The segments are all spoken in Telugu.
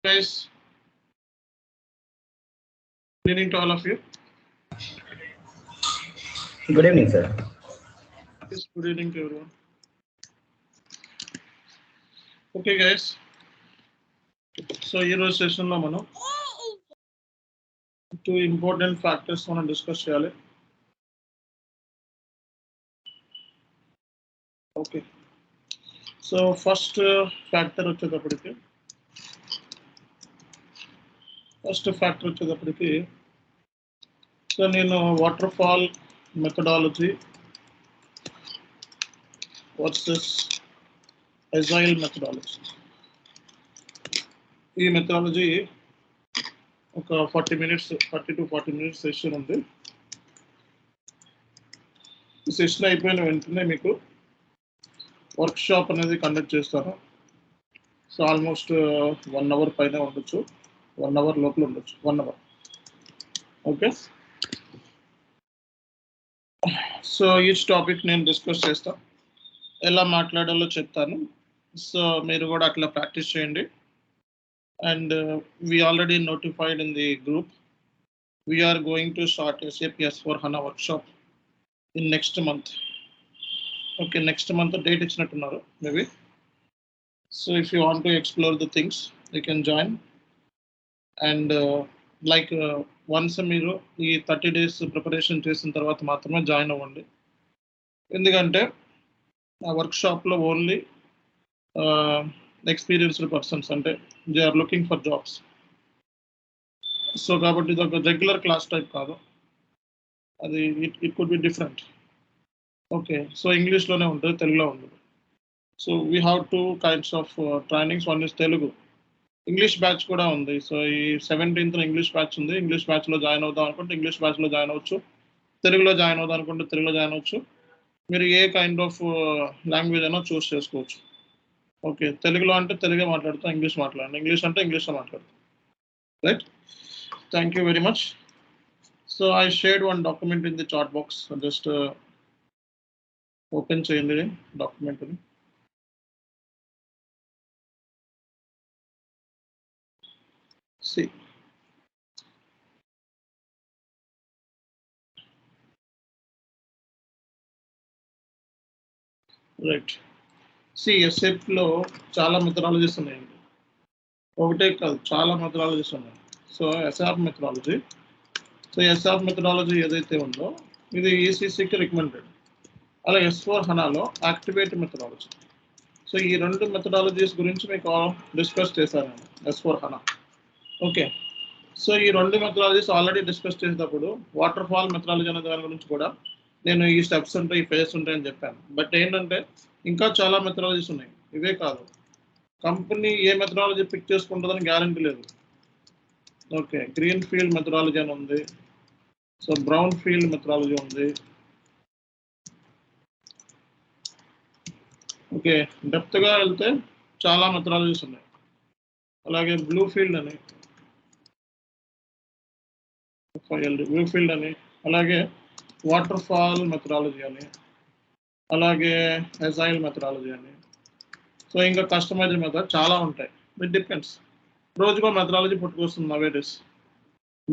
Guys, good evening to all of you. Good evening, sir. Yes, good evening to everyone. Okay, guys. So ఈ రోజు సెషన్ లో మనం టూ ఇంపార్టెంట్ ఫ్యాక్టర్స్ మనం డిస్కస్ చేయాలి. ఓకే, సో ఫస్ట్ ఫ్యాక్టర్ వచ్చేటప్పటికి సో నేను water fall methodology versus agile methodology, ఈ మెథడాలజీ ఒక 30 to 40 minutes సెషన్ ఉంది. ఈ సెషన్ అయిపోయిన వెంటనే మీకు వర్క్ షాప్ అనేది కండక్ట్ చేస్తాను. సో ఆల్మోస్ట్ 1 hour పైన ఉండొచ్చు, 1 hour లోపల ఉండొచ్చు, 1 hour. Okay, so each topic నేను డిస్కస్ చేస్తాను, ఎలా మాట్లాడాలో చెప్తాను. సో మీరు కూడా అట్లా ప్రాక్టీస్ చేయండి. And we already notified in the group we are going to start SAP S/4HANA workshop in next month. Okay, next month date ఇచ్చినట్టున్నారు maybe. So if you want to explore the things you can join. And once మీరు ఈ 30 days ప్రిపరేషన్ చేసిన తర్వాత మాత్రమే జాయిన్ అవ్వండి. ఎందుకంటే ఆ వర్క్షాప్లో ఓన్లీ ఎక్స్పీరియన్స్డ్ పర్సన్స్, అంటే they are looking for jobs. So కాబట్టి ఇది ఒక రెగ్యులర్ క్లాస్ టైప్ కాదు, అది it could be different. Okay, so ఇంగ్లీష్లోనే ఉంటుంది, తెలుగులో ఉండదు. So we have 2 kinds of trainings. One is Telugu, English batch కూడా ఉంది. సో ఈ 17th ఇంగ్లీష్ బ్యాచ్ ఉంది. ఇంగ్లీష్ బ్యాచ్లో జాయిన్ అవుదాం అనుకుంటే ఇంగ్లీష్ బ్యాచ్లో జాయిన్ అవ్వచ్చు, తెలుగులో జాయిన్ అవుదాం అనుకుంటే తెలుగులో జాయిన్ అవ్వచ్చు. మీరు ఏ కైండ్ ఆఫ్ లాంగ్వేజ్ అయినా చూస్ చేసుకోవచ్చు. ఓకే, తెలుగులో అంటే తెలుగే మాట్లాడుతాం, ఇంగ్లీష్ మాట్లాడండి, ఇంగ్లీష్ అంటే ఇంగ్లీష్లో మాట్లాడతాం. Right, thank you very much. So I shared one document in the chat box. Just open చేయండి డాక్యుమెంట్ని. See, రైట్, SAPలో చాలా మెథడాలజీస్ ఉన్నాయండి, ఒకటే కాదు చాలా మెథడాలజీస్ ఉన్నాయి. So SAP methodology, SAP methodology ఏదైతే ఉందో ఇది ECCకి రికమెండెడ్. అలా S/4HANAలో యాక్టివేట్ మెథడాలజీ. సో ఈ 2 మెథడాలజీస్ గురించి మీకు డిస్కస్ చేశాను నేను S/4HANA. ఓకే, సో ఈ 2 మెథడాలజీస్ ఆల్రెడీ డిస్కస్ చేసేటప్పుడు వాటర్ ఫాల్ మెథడాలజీ అనే దాని గురించి కూడా నేను ఈ స్టెప్స్ ఉంటాయి, ఈ ఫేజెస్ ఉంటాయని చెప్పాను. బట్ ఏంటంటే ఇంకా చాలా మెథడాలజీస్ ఉన్నాయి, ఇవే కాదు. కంపెనీ ఏ మెథడాలజీ పిక్ చేసుకుంటుందని గ్యారంటీ లేదు. ఓకే, గ్రీన్ ఫీల్డ్ మెథడాలజీ అని ఉంది, సో బ్రౌన్ ఫీల్డ్ మెథడాలజీ ఉంది. ఓకే, డెప్త్గా వెళ్తే చాలా మెథడాలజీస్ ఉన్నాయి. అలాగే బ్లూ ఫీల్డ్ అని, అలాగే వాటర్ ఫాల్ మెథడాలజీ అని, అలాగే ఎజైల్ మెథడాలజీ అని. సో ఇంకా కస్టమైజ్డ్ మెథడ్ చాలా ఉంటాయి. ఇట్ డిపెండ్స్, రోజుకో మెథడాలజీ పుట్టుకొస్తుంది నవేడేస్.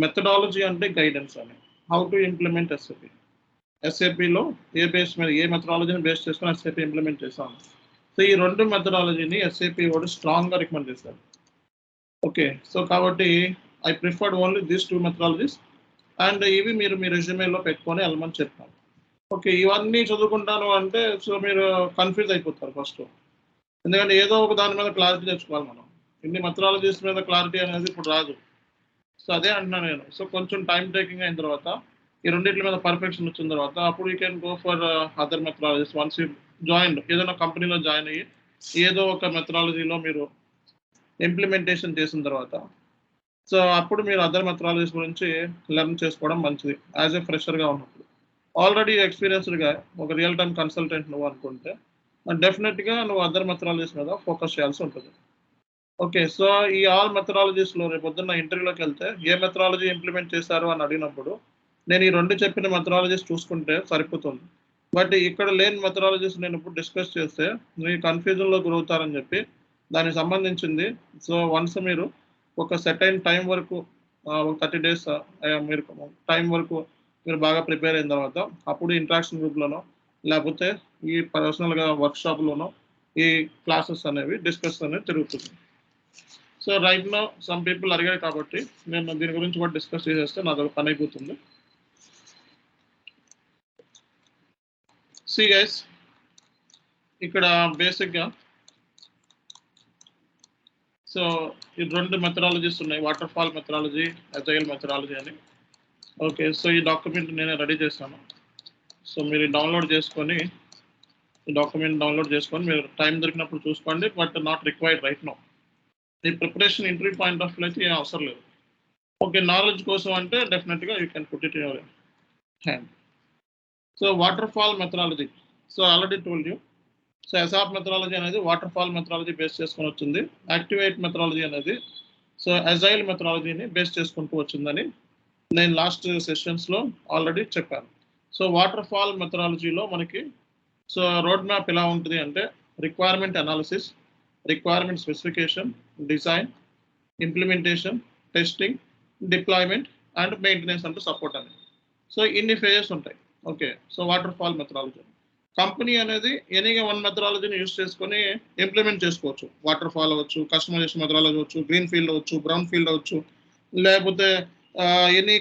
మెథడాలజీ అంటే గైడెన్స్ అని, హౌ టు ఇంప్లిమెంట్ SAP. SAPలో ఏ బేస్ మీద, ఏ మెథడాలజీని బేస్ చేసుకుని SAP ఇంప్లిమెంట్ చేస్తాను. సో ఈ 2 మెథడాలజీని SAP వాడు స్ట్రాంగ్గా రికమెండ్ చేస్తారు. ఓకే, సో కాబట్టి I preferred only these 2 methodologies. And ఇవి మీరు మీ రెజ్యూమేలో పెట్టుకొని వెళ్ళమని చెప్తాను. ఓకే, ఇవన్నీ చదువుకుంటాను అంటే సో మీరు కన్ఫ్యూజ్ అయిపోతారు ఫస్ట్. ఎందుకంటే ఏదో ఒక దాని మీద క్లారిటీ తెచ్చుకోవాలి మనం. ఇన్ని మెథడాలజీస్ మీద క్లారిటీ అనేది ఇప్పుడు రాదు. సో అదే అంటున్నాను నేను. సో కొంచెం టైం టేకింగ్ అయిన తర్వాత, ఈ రెండింటి మీద పర్ఫెక్షన్ వచ్చిన తర్వాత అప్పుడు you can go for other methodologies. Once you join, ఏదైనా కంపెనీలో జాయిన్ అయ్యి ఏదో ఒక మెథడాలజీలో మీరు ఇంప్లిమెంటేషన్ చేసిన తర్వాత, సో అప్పుడు మీరు అదర్ మెథడాలజీస్ గురించి లెర్న్ చేసుకోవడం మంచిది. యాజ్ ఏ ఫ్రెషర్గా ఉన్నప్పుడు, ఆల్రెడీ ఎక్స్పీరియన్స్డ్గా ఒక రియల్ టైమ్ కన్సల్టెంట్ నువ్వు అనుకుంటే డెఫినెట్గా నువ్వు అదర్ మెథడాలజీస్ మీద ఫోకస్ చేయాల్సి ఉంటుంది. ఓకే, సో ఈ ఆల్ మెథడాలజీస్లో రేపు పొద్దున్న ఇంటర్వ్యూలోకి వెళ్తే ఏ మెథడాలజీ ఇంప్లిమెంట్ చేశారు అని అడిగినప్పుడు నేను ఈ 2 చెప్పిన మెథడాలజీస్ చూసుకుంటే సరిపోతుంది. బట్ ఇక్కడ లేని మెథడాలజీస్ నేను ఇప్పుడు డిస్కస్ చేస్తే మీరు కన్ఫ్యూజన్లో గురవుతారని చెప్పి దానికి సంబంధించింది. సో వన్స్ మీరు ఒక సర్టైన్ టైం వరకు 30 డేస్ మీరు టైం వరకు మీరు బాగా ప్రిపేర్ అయిన తర్వాత అప్పుడు ఇంటరాక్షన్ గ్రూప్‌లోనో లేకపోతే ఈ పర్సనల్‌గా వర్క్‌షాప్‌లోనో ఈ క్లాసెస్ అనేవి డిస్కస్ అనేది జరుగుతుంది. So right now some people అడిగారు కాబట్టి నేను దీని గురించి కూడా డిస్కస్ చేసేస్తే నాదొక పని అయిపోతుంది. సీ గైస్, ఇక్కడ బేసిక్‌గా సో ఈ 2 మెథడాలజీస్ ఉన్నాయి. Waterfall methodology, agile methodology అని. ఓకే. సో ఈ డాక్యుమెంట్ నేనే రెడీ చేశాను. సో మీరు డౌన్లోడ్ చేసుకొని ఈ డాక్యుమెంట్ డౌన్లోడ్ చేసుకొని మీరు టైం దొరికినప్పుడు చూసుకోండి. But not required right now. ఈ preparation interview point of view అయితే ఏం అవసరం లేదు. ఓకే, నాలెడ్జ్ కోసం అంటే డెఫినెట్‌గా you can put it in your hand. So waterfall methodology. So already told you. So ASAP methodology అనేది వాటర్ ఫాల్ మెథడాలజీ బేస్ చేసుకొని వచ్చింది. యాక్టివేట్ మెథడాలజీ అనేది సో అజైల్ మెథడాలజీని బేస్ చేసుకుంటూ వచ్చిందని నేను లాస్ట్ సెషన్స్లో ఆల్రెడీ చెప్పాను. సో వాటర్ ఫాల్ మెథడాలజీలో మనకి సో రోడ్ మ్యాప్ ఎలా ఉంటుంది అంటే requirement analysis, requirement specification, design, implementation, testing, deployment and maintenance అంటూ సపోర్ట్ అనేది. సో ఇన్ని ఫేజెస్ ఉంటాయి. Okay. So waterfall methodology company అనేది ఎనీ వన్ మెథడాలజీని యూస్ చేసుకొని ఇంప్లిమెంట్ చేసుకోవచ్చు. వాటర్ ఫాల్ అవ్వచ్చు, కస్టమైజేషన్ మెథడాలజీ అవ్వచ్చు, గ్రీన్ ఫీల్డ్ అవ్వచ్చు, బ్రౌన్ ఫీల్డ్ అవ్వచ్చు, లేకపోతే ఎనీ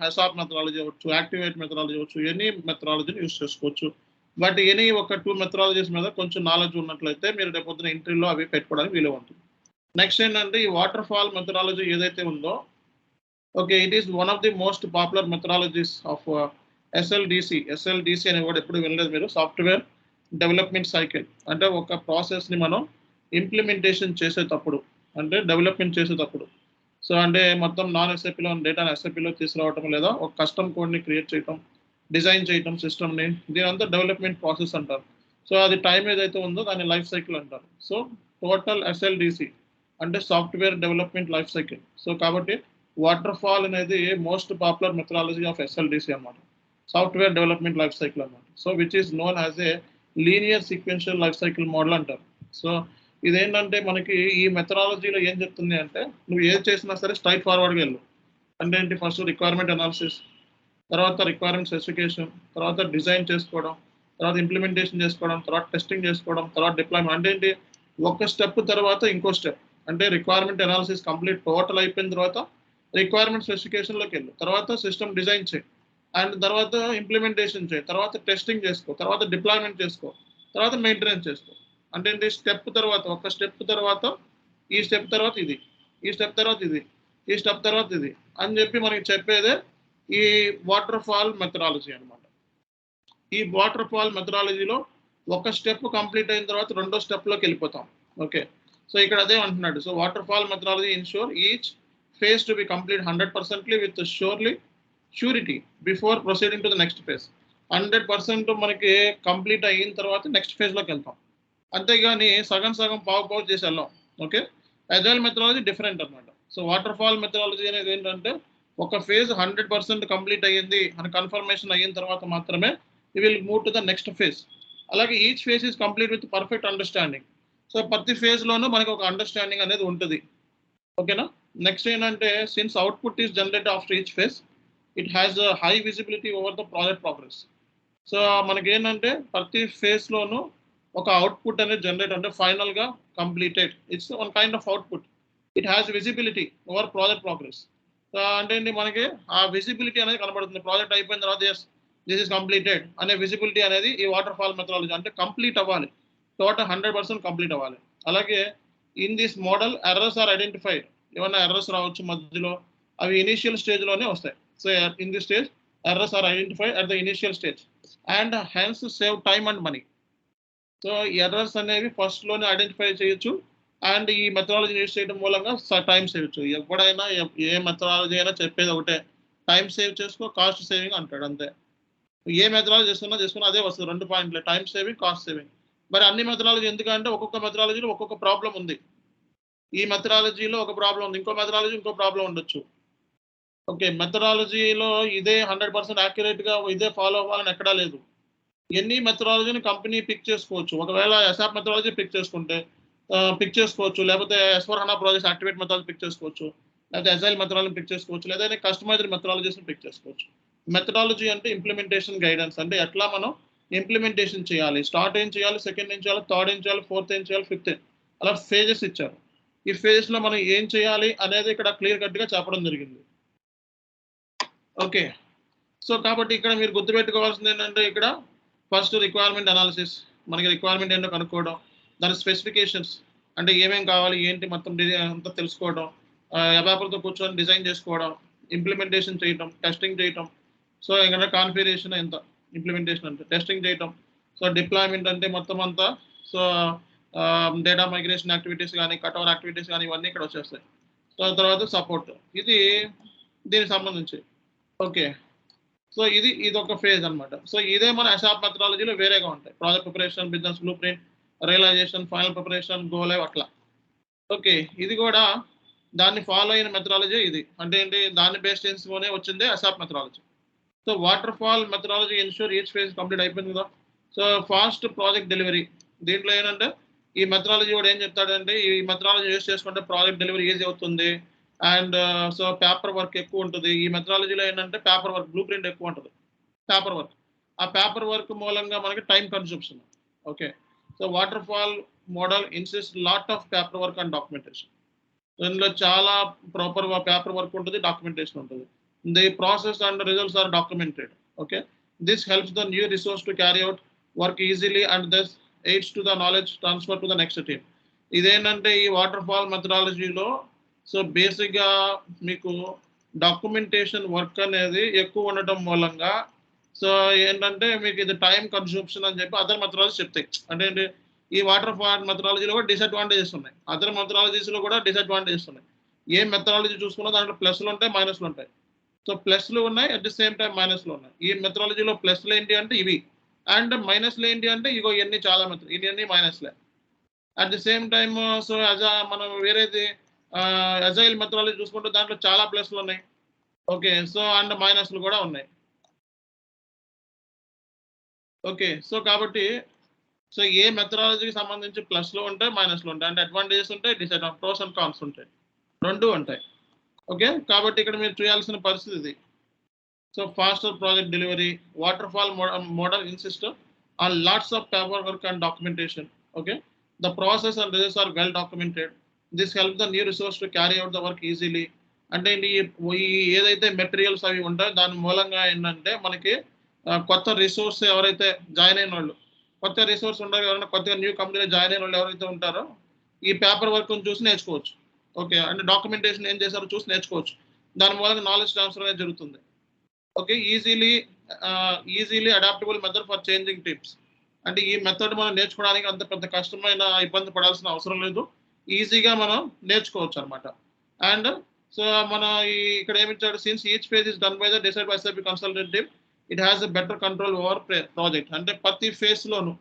హెసాప్ మెథడాలజీ అవ్వచ్చు, యాక్టివేట్ మెథడాలజీ అవ్వచ్చు, ఎనీ మెథడాలజీని యూస్ చేసుకోవచ్చు. బట్ ఎనీ ఒక 2 మెథడాలజీస్ మీద కొంచెం నాలెడ్జ్ ఉన్నట్లయితే మీరు రేపు పొద్దున ఇంటర్వ్యూలో అవి పెట్టుకోవడానికి వీలు ఉంటుంది. నెక్స్ట్ ఏంటంటే ఈ వాటర్ ఫాల్ మెథడాలజీ ఏదైతే ఉందో okay, it is one of the most popular methodologies of SLDC. SLDC అనే కూడా ఎప్పుడు వినలేదు మీరు. సాఫ్ట్వేర్ డెవలప్మెంట్ సైకిల్ అంటే ఒక ప్రాసెస్ని మనం ఇంప్లిమెంటేషన్ చేసేటప్పుడు అంటే డెవలప్మెంట్ చేసేటప్పుడు సో అంటే మొత్తం నాన్ ఎస్ఏపీలో డేటాను ఎస్ఏపీలో తీసుకురావటం లేదా ఒక కస్టమ్ కోడ్ని క్రియేట్ చేయటం, డిజైన్ చేయటం సిస్టమ్ని, దీనంతా డెవలప్మెంట్ ప్రాసెస్ అంటారు. సో అది టైం ఏదైతే ఉందో దాన్ని లైఫ్ సైకిల్ అంటారు. సో టోటల్ ఎస్ఎల్డిసి అంటే software development life cycle. So కాబట్టి వాటర్ ఫాల్ అనేది మోస్ట్ పాపులర్ మెథడాలజీ ఆఫ్ ఎస్ఎల్డిసి అన్నమాట. సాఫ్ట్వేర్ డెవలప్మెంట్ లైఫ్ సైకిల్ అన్నమాట. So which is known as a linear sequential life cycle model అంటారు. సో ఇదేంటంటే మనకి ఈ మెథడాలజీలో ఏం చెప్తుంది అంటే నువ్వు ఏది చేసినా సరే స్ట్రైట్ ఫార్వర్డ్గా వెళ్ళు. అంటే ఏంటి, ఫస్ట్ రిక్వైర్మెంట్ అనాలిసిస్, తర్వాత రిక్వైర్మెంట్ స్పెసిఫికేషన్, తర్వాత డిజైన్ చేసుకోవడం, తర్వాత ఇంప్లిమెంటేషన్ చేసుకోవడం, తర్వాత టెస్టింగ్ చేసుకోవడం, తర్వాత డిప్లాయ్మెంట్. అంటే ఏంటి, ఒక స్టెప్ తర్వాత ఇంకో స్టెప్. అంటే రిక్వైర్మెంట్ అనాలిసిస్ కంప్లీట్ టోటల్ అయిపోయిన తర్వాత రిక్వైర్మెంట్ స్పెసిఫికేషన్లోకి వెళ్ళు, తర్వాత సిస్టమ్ డిజైన్ చేయి, అండ్ తర్వాత ఇంప్లిమెంటేషన్ చేయి, తర్వాత టెస్టింగ్ చేసుకో, తర్వాత డిప్లాయ్మెంట్ చేసుకో, తర్వాత మెయింటెనెన్స్ చేసుకో. అంటే ఏంటి, స్టెప్ తర్వాత ఒక స్టెప్ తర్వాత ఈ స్టెప్ తర్వాత ఇది, ఈ స్టెప్ తర్వాత ఇది, ఈ స్టెప్ తర్వాత ఇది అని చెప్పి మనకి చెప్పేదే ఈ వాటర్ ఫాల్ మెథడాలజీ అనమాట. ఈ వాటర్ ఫాల్ మెథడాలజీలో ఒక స్టెప్ కంప్లీట్ అయిన తర్వాత రెండో స్టెప్లోకి వెళ్ళిపోతాం. ఓకే. సో ఇక్కడ అదే అంటున్నాడు. So waterfall methodology ensure each phase to be complete 100% with surety before proceeding to the next phase. 100% మనకి కంప్లీట్ అయిన తర్వాత నెక్స్ట్ ఫేజ్లోకి వెళ్తాం. అంతేగాని సగం సగం పావు చేసి వెళ్ళాం. ఓకే. అజైల్ మెథడాలజీ డిఫరెంట్ అనమాట. సో వాటర్ ఫాల్ మెథడాలజీ అనేది ఏంటంటే ఒక ఫేజ్ 100% కంప్లీట్ అయ్యింది అని కన్ఫర్మేషన్ అయిన తర్వాత మాత్రమే you will move to the next phase. అలాగే each phase is complete with perfect understanding. So ప్రతి ఫేజ్లోనూ మనకి ఒక అండర్స్టాండింగ్ అనేది ఉంటుంది. ఓకేనా. నెక్స్ట్ ఏంటంటే since output is generate after each phase it has high visibility over the project progress. So మనకి ఏంటంటే ప్రతి ఫేజ్లోనూ ఒక అవుట్పుట్ అనేది జనరేట్ అంటే ఫైనల్గా completed it's one kind of output. It has visibility over project progress. So అంటే ఏంటి, మనకి ఆ విజిబిలిటీ అనేది కనబడుతుంది. ప్రాజెక్ట్ అయిపోయిన తర్వాత దిస్ ఈస్ కంప్లీటెడ్ అనే విజిబిలిటీ అనేది ఈ వాటర్ ఫాల్ మెథడాలజీ అంటే కంప్లీట్ అవ్వాలి, టోటల్ 100% కంప్లీట్ అవ్వాలి. అలాగే in this model errors are identified. ఏమైనా ఎర్రర్స్ రావచ్చు మధ్యలో, అవి ఇనిషియల్ స్టేజ్లోనే వస్తాయి. So in this stage errors are identified at the initial stage and hence save time and money. So errors అనేవి ఫస్ట్లోనే ఐడెంటిఫై చేయొచ్చు అండ్ ఈ మెథడాలజీ యూజ్ చేయడం మూలంగా టైం సేవ్. ఎప్పుడైనా ఏ మెథడాలజీ అయినా చెప్పేది ఒకటే, టైం సేవ్ చేసుకో, కాస్ట్ సేవింగ్ అంటాడు అంతే. ఏ మెథడాలజీ చేసుకున్నా అదే వస్తుంది, 2 పాయింట్లే, టైం సేవింగ్, కాస్ట్ సేవింగ్. మరి అన్ని మెథడాలజీ ఎందుకంటే ఒక్కొక్క మెథడాలజీలో ఒక్కొక్క ప్రాబ్లం ఉంది. ఈ మెథడాలజీలో ఒక ప్రాబ్లం ఉంది, ఇంకో మెథడాలజీ ఇంకో ప్రాబ్లం ఉండొచ్చు. ఓకే. మెథడాలజీలో ఇదే 100% యాక్యురేట్గా ఇదే ఫాలో అవ్వాలని ఎక్కడా లేదు. ఎన్ని మెథడాలజీని కంపెనీ పిక్ చేసుకోవచ్చు. ఒకవేళ ఎసాప్ మెథడాలజీ పిక్ చేసుకుంటే పిక్ చేసుకోవచ్చు, లేకపోతే ఎస్4 హనా ప్రాజెక్ట్స్ యాక్టివేట్ మెథడాలజీ పిక్ చేసుకోవచ్చు, లేకపోతే అజైల్ మెథడాలజీ పిక్ చేసుకోవచ్చు, లేదా కస్టమైజ్డ్ మెథడాలజీస్ని పిక్ చేసుకోవచ్చు. మెథడాలజీ అంటే ఇంప్లిమెంటేషన్ గైడెన్స్, అంటే ఎట్లా మనం ఇంప్లిమెంటేషన్ చేయాలి, స్టార్ట్ ఏం చేయాలి, సెకండ్ ఏం చేయాలి, థర్డ్ ఏం చేయాలి, ఫోర్త్ ఏం చేయాలి, ఫిఫ్త్ అలా ఫేజెస్ ఇచ్చారు. ఈ ఫేజ్లో మనం ఏం చేయాలి అనేది ఇక్కడ క్లియర్ కట్గా చెప్పడం జరిగింది. ఓకే, సో కాబట్టి ఇక్కడ మీరు గుర్తుపెట్టుకోవాల్సింది ఏంటంటే ఇక్కడ ఫస్ట్ రిక్వైర్మెంట్ అనాలిసిస్, మనకి రిక్వైర్మెంట్ ఏంటో కనుక్కోవడం, దాని స్పెసిఫికేషన్స్ అంటే ఏమేం కావాలి ఏంటి మొత్తం అంతా తెలుసుకోవడం, ఎబాపర్తో కూర్చొని డిజైన్ చేసుకోవడం, ఇంప్లిమెంటేషన్ చేయటం, టెస్టింగ్ చేయటం, సో ఇంకా కాన్ఫిగరేషన్ ఎంత ఇంప్లిమెంటేషన్ అంటే టెస్టింగ్ చేయటం, సో డిప్లాయ్మెంట్ అంటే మొత్తం అంతా, సో డేటా మైగ్రేషన్ యాక్టివిటీస్ కానీ కట్ఓవర్ యాక్టివిటీస్ కానీ ఇవన్నీ ఇక్కడ వచ్చేస్తాయి. సో తర్వాత సపోర్ట్, ఇది దీనికి సంబంధించి. ఓకే, సో ఇది ఒక ఫేజ్ అనమాట. సో ఇదే మన అసాప్ మెథడాలజీలో వేరేగా ఉంటాయి, project preparation, business blueprint, realisation, final preparation, go live అట్లా. ఓకే, ఇది కూడా దాన్ని ఫాలో అయిన మెథడాలజీ ఇది, అంటే ఏంటి దాన్ని బేస్ చేసుకునే వచ్చిందే ASAP methodology. So waterfall methodology ensure each phase complete అయిపోయింది కదా. సో ఫాస్ట్ ప్రాజెక్ట్ డెలివరీ, దీంట్లో ఏంటంటే ఈ మెథడాలజీ కూడా ఏం చెప్తాడంటే ఈ మెథడాలజీ యూస్ చేసుకుంటే ప్రాజెక్ట్ డెలివరీ ఈజీ అవుతుంది, అండ్ సో పేపర్ వర్క్ ఎక్కువ ఉంటుంది. ఈ మెథడాలజీలో ఏంటంటే పేపర్ వర్క్, బ్లూ ప్రింట్ ఎక్కువ ఉంటుంది, పేపర్ వర్క్. ఆ పేపర్ వర్క్ మూలంగా మనకి time consumption. Okay, so waterfall model insist lot of paperwork and documentation. ఇందులో చాలా ప్రాపర్ పేపర్ వర్క్ ఉంటుంది, డాక్యుమెంటేషన్ ఉంటుంది. The process and results are documented. Okay, this helps the new resource to carry out work easily and this aids to the knowledge transfer to the next team. ఇదేంటంటే ఈ వాటర్ ఫాల్ మెథడాలజీలో సో బేసిక్గా మీకు డాక్యుమెంటేషన్ వర్క్ అనేది ఎక్కువ ఉండటం మూలంగా సో ఏంటంటే మీకు ఇది టైం కన్సంప్షన్ అని చెప్పి అదర్ మెథడాలజీ చెప్తాయి. అంటే ఏంటి ఈ వాటర్ ఫాల్ మెథడాలజీలో కూడా డిసడ్వాంటేజెస్ ఉన్నాయి, అదర్ మెథడాలజీస్లో కూడా డిసడ్వాంటేజెస్ ఉన్నాయి. ఏ మెథడాలజీ చూసుకున్నా దాంట్లో ప్లస్లు ఉంటాయి, మైనస్లు ఉంటాయి. సో ప్లస్లు ఉన్నాయి, అట్ ది సేమ్ టైం మైనస్లు ఉన్నాయి. ఈ మెథడాలజీలో ప్లస్లు ఏంటి అంటే ఇవి, అండ్ మైనస్లు ఏంటి అంటే ఇగో ఇవన్నీ చాలా ఇవన్నీ మైనస్లే. At the same time so మనం వేరేది అజైల్ మెథడాలజీ చూసుకుంటే దాంట్లో చాలా ప్లస్లు ఉన్నాయి. ఓకే, సో అండ్ మైనస్లు కూడా ఉన్నాయి. ఓకే, సో కాబట్టి సో ఏ మెథడాలజీకి సంబంధించి ప్లస్లు ఉంటాయి, మైనస్లు ఉంటాయి, అంటే అడ్వాంటేజెస్ ఉంటాయి, డిసడ్వాంటేజ్, ప్రోస్ అండ్ కాన్స్ ఉంటాయి, రెండు ఉంటాయి. ఓకే, కాబట్టి ఇక్కడ మీరు చేయాల్సిన పరిస్థితి ఇది. So faster project delivery, waterfall model insist on lots of paperwork and documentation. Okay, the process and results are well documented. This help the new resource to carry out the work easily. అంటే ఈ ఏదైతే మెటీరియల్స్ అవి ఉంటాయో దాని మూలంగా ఏంటంటే మనకి కొత్త రిసోర్స్ ఎవరైతే జాయిన్ అయిన వాళ్ళు, కొత్త రిసోర్స్ ఉంటారు, ఎవరైనా కొత్తగా న్యూ కంపెనీలో జాయిన్ అయిన వాళ్ళు ఎవరైతే ఉంటారో ఈ పేపర్ వర్క్ చూసి నేర్చుకోవచ్చు. ఓకే, అంటే డాక్యుమెంటేషన్ ఏం చేశారో చూసి నేర్చుకోవచ్చు, దాని మూలంగా నాలెడ్జ్ ట్రాన్స్ఫర్ అనేది జరుగుతుంది. Okay, easily adaptable method for changing tips. అంటే ఈ మెథడ్ మనం నేర్చుకోవడానికి అంత పెద్ద కష్టమైన ఇబ్బంది పడాల్సిన అవసరం లేదు, ఈజీగా మనం నేర్చుకోవచ్చు అనమాట. అండ్ సో మన ఇక్కడ ఏమిచ్చాడు, since each phase is done by the decide by SIP consultant team, it has a better control over project. అంటే ప్రతి ఫేజ్లోను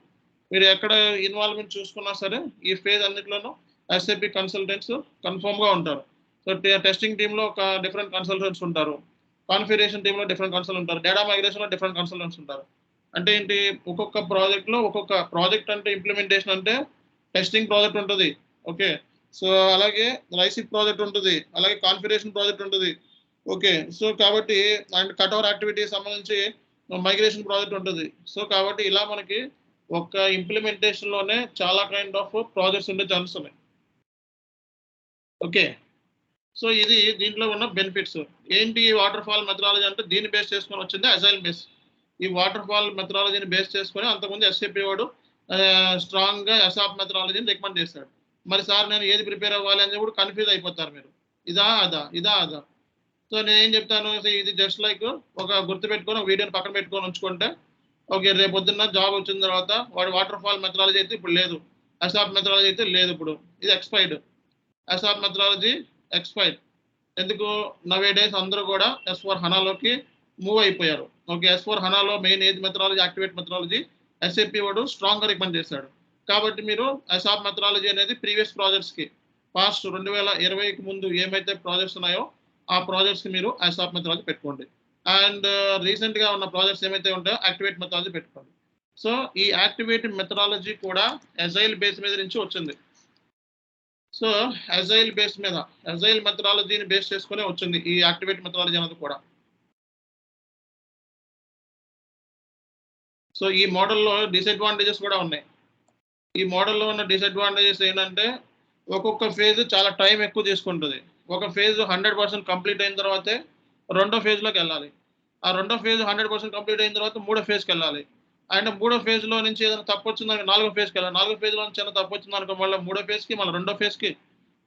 మీరు ఎక్కడ ఇన్వాల్వ్మెంట్ చూసుకున్నా సరే ఈ ఫేజ్ అన్నింటిలోనూ ఎస్ఐపి కన్సల్టెంట్స్ కన్ఫర్మ్గా ఉంటారు. సో టెస్టింగ్ టీంలో ఒక డిఫరెంట్ కన్సల్టెంట్స్ ఉంటారు, కాన్ఫిగరేషన్ టీంలో డిఫరెంట్ కన్సల్టెంట్స్ ఉంటారు, డేటా మైగ్రేషన్లో డిఫరెంట్ కన్సల్టెంట్స్ ఉంటారు. అంటే ఏంటి ఒక్కొక్క ప్రాజెక్ట్లో ఒక్కొక్క ప్రాజెక్ట్ అంటే ఇంప్లిమెంటేషన్ అంటే టెస్టింగ్ ప్రాజెక్ట్ ఉంటుంది. ఓకే, సో అలాగే లైసిక్ ప్రాజెక్ట్ ఉంటుంది, అలాగే కాన్ఫిగరేషన్ ప్రాజెక్ట్ ఉంటుంది. ఓకే, సో కాబట్టి అండ్ కట్ఓవర్ యాక్టివిటీకి సంబంధించి మైగ్రేషన్ ప్రాజెక్ట్ ఉంటుంది. సో కాబట్టి ఇలా మనకి ఒక ఇంప్లిమెంటేషన్లోనే చాలా కైండ్ ఆఫ్ ప్రాజెక్ట్స్ ఉండే ఛాన్స్ ఉన్నాయి. ఓకే, సో ఇది దీంట్లో ఉన్న బెనిఫిట్స్ ఏంటి. వాటర్ ఫాల్ మెథడాలజీ అంటే దీన్ని బేస్ చేసుకొని వచ్చింది అజైల్ బేస్. ఈ వాటర్ ఫాల్ మెథడాలజీని బేస్ చేసుకొని అంతకుముందు ఎస్ఏపి వాడు స్ట్రాంగ్గా అసాప్ మెథడాలజీని రికమెండ్ చేస్తాడు. మరి సార్ నేను ఏది ప్రిపేర్ అవ్వాలి అని కూడా కన్ఫ్యూజ్ అయిపోతారు మీరు, ఇదా అదా. సో నేను ఏం చెప్తాను, ఇది జస్ట్ లైక్ ఒక గుర్తుపెట్టుకొని ఒక వీడియోని పక్కన పెట్టుకొని ఉంచుకుంటే ఓకే, రేపు పొద్దున్న జాబ్ వచ్చిన తర్వాత వాడు వాటర్ ఫాల్ మెథడాలజీ అయితే ఇప్పుడు లేదు, అసాప్ మెథడాలజీ అయితే లేదు, ఇప్పుడు ఇది ఎక్స్పైర్డ్. ASAP methodology expired. ఎందుకు నవే డేస్ అందరూ కూడా S4 హనాలోకి మూవ్ అయిపోయారు. ఓకే, S4 హనాలో main age methodology, activate methodology SAP వాడు స్ట్రాంగ్గా రికమెండ్ చేశాడు. కాబట్టి మీరు అసాప్ మెథడాలజీ అనేది ప్రీవియస్ ప్రాజెక్ట్స్కి పాస్ట్ 2020కి ముందు ఏమైతే ప్రాజెక్ట్స్ ఉన్నాయో ఆ ప్రాజెక్ట్స్కి మీరు అసాప్ మెథడాలజీ పెట్టుకోండి. అండ్ రీసెంట్గా ఉన్న ప్రాజెక్ట్స్ ఏమైతే ఉంటాయో యాక్టివేట్ మెథడాలజీ పెట్టుకోండి. సో ఈ యాక్టివేట్ మెథడాలజీ కూడా అజైల్ బేస్ మీద నుంచి వచ్చింది. సో అజైల్ బేస్ మీద అజైల్ మెథడాలజీని బేస్ చేసుకునే వచ్చింది ఈ యాక్టివేట్ మెథడాలజీ అనేది కూడా. సో ఈ మోడల్‌లో డిసడ్వాంటేజెస్ కూడా ఉన్నాయి. ఈ మోడల్‌లో ఉన్న డిసడ్వాంటేజెస్ ఏంటంటే ఒక్కొక్క ఫేజ్ చాలా టైం ఎక్కువ తీసుకుంటది. ఒక ఫేజ్ 100% కంప్లీట్ అయిన తర్వాతే రెండో ఫేజ్‌లోకెళ్ళాలి. ఆ రెండో ఫేజ్ 100% కంప్లీట్ అయిన తర్వాత మూడో ఫేజ్‌కెళ్ళాలి. అండ్ మూడో ఫేజ్‌లో నుంచి ఏదైనా తప్పొచ్చిందనుకో నాలుగో ఫేజ్‌కెళ్ళాలి. నాలుగో ఫేజ్‌లో నుంచి ఏమైనా తప్పొచ్చిందనుకో మళ్ళా మూడో ఫేజ్‌కి, మళ్ళా రెండో ఫేజ్‌కి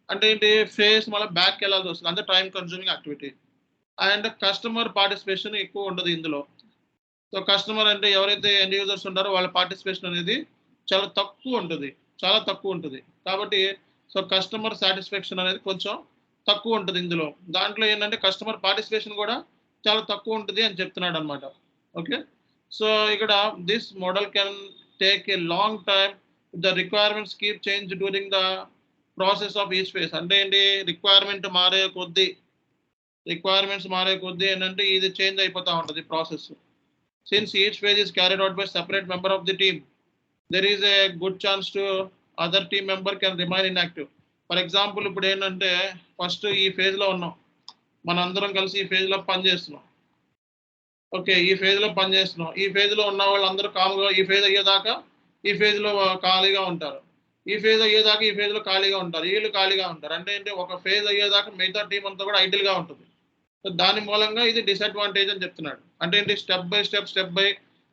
అంటే ఏంటి ఫేజ్ మళ్ళా బ్యాక్‌కెళ్ళాల్సొస్తది. అంటే time consuming activity. And customer participation ఎక్కువ ఉండదు ఇందులో. సో కస్టమర్ అంటే ఎవరైతే ఎండ్ యూజర్స్ ఉంటారో వాళ్ళ పార్టిసిపేషన్ అనేది చాలా తక్కువ ఉంటది. చాలా తక్కువ ఉంటది. కాబట్టి సో కస్టమర్ సాటిస్ఫాక్షన్ అనేది కొంచెం తక్కువ ఉంటది ఇందులో. దాంట్లో ఏంటంటే కస్టమర్ పార్టిసిపేషన్ కూడా చాలా తక్కువ ఉంటది అని చెప్తున్నాడన్నమాట. ఓకే. సో ఇక్కడ this model can take a long time. The requirements keep change during the process of each phase. అంటే ఏంటి రిక్వైర్మెంట్స్ మారే కొద్దీ ఏంటంటే ఇది చేంజ్ అయిపోతా ఉంటది process. Since each phase is carried out by separate member of the team, there is a good chance to other team member can remain inactive. For example ఇప్పుడు ఏంటంటే ఫస్ట్ ఈ ఫేజ్‌లో ఉన్నాం. మనందరం కలిసి ఈ ఫేజ్‌లో పని చేస్తున్నాం. ఓకే. ఈ ఫేజ్‌లో పని చేస్తున్నాం. ఈ ఫేజ్‌లో ఉన్న వాళ్ళందరూ కామ్‌గా ఈ ఫేజ్ అయ్యేదాకా ఈ ఫేజ్‌లో ఖాళీగా ఉంటారు. ఈ ఫేజ్ అయ్యేదాకా ఈ ఫేజ్‌లో ఖాళీగా ఉంటారు. ఈళ్ళు ఖాళీగా ఉంటారు. అంటే ఏంటి ఒక ఫేజ్ అయ్యేదాకా మిగతా టీమ్ అంతా కూడా ఐడిల్‌గా ఉంటది. సో దాని మూలంగా ఇది డిసడ్వాంటేజ్ అని చెప్తున్నాడు. అంటే ఏంటి స్టెప్ బై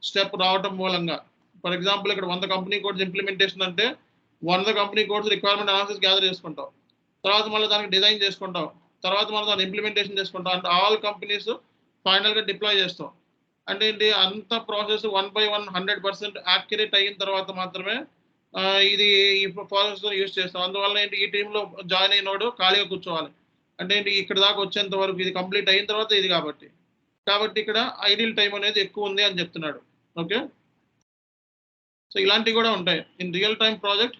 స్టెప్ రావటం మూలంగా. ఫర్ ఎగ్జాంపుల్ ఇక్కడ 100 కంపెనీ కోడ్స్ ఇంప్లిమెంటేషన్ అంటే 100 company codes requirement analysis gather చేసుకుంటాం. తర్వాత మళ్ళీ దానికి డిజైన్ చేసుకుంటాం. తర్వాత మనం దాన్ని ఇంప్లిమెంటేషన్ చేసుకుంటాం. అంటే ఆల్ కంపెనీస్ ఫైనల్‌గా డిప్లాయ్ చేస్తాం. అంటే ఏంటి అంత ప్రాసెస్ 1 బై 1 100% యాక్యురేట్ అయిన తర్వాత మాత్రమే ఇది ఈ ప్రాసెస్‌ని యూజ్ చేస్తాం. అందువల్ల ఏంటి ఈ టీమ్‌లో జాయిన్ అయినోడు ఖాళీగా కూర్చోవాలి. అంటే ఏంటి ఇక్కడి దాకా వచ్చేంత వరకు ఇది కంప్లీట్ అయిన తర్వాత ఇది కాబట్టి. కాబట్టి ఇక్కడ ఐడిల్ టైమ్ అనేది ఎక్కువ ఉంది అని చెప్తున్నాడు. ఓకే. సో ఇలాంటివి కూడా ఉంటాయి. In real time project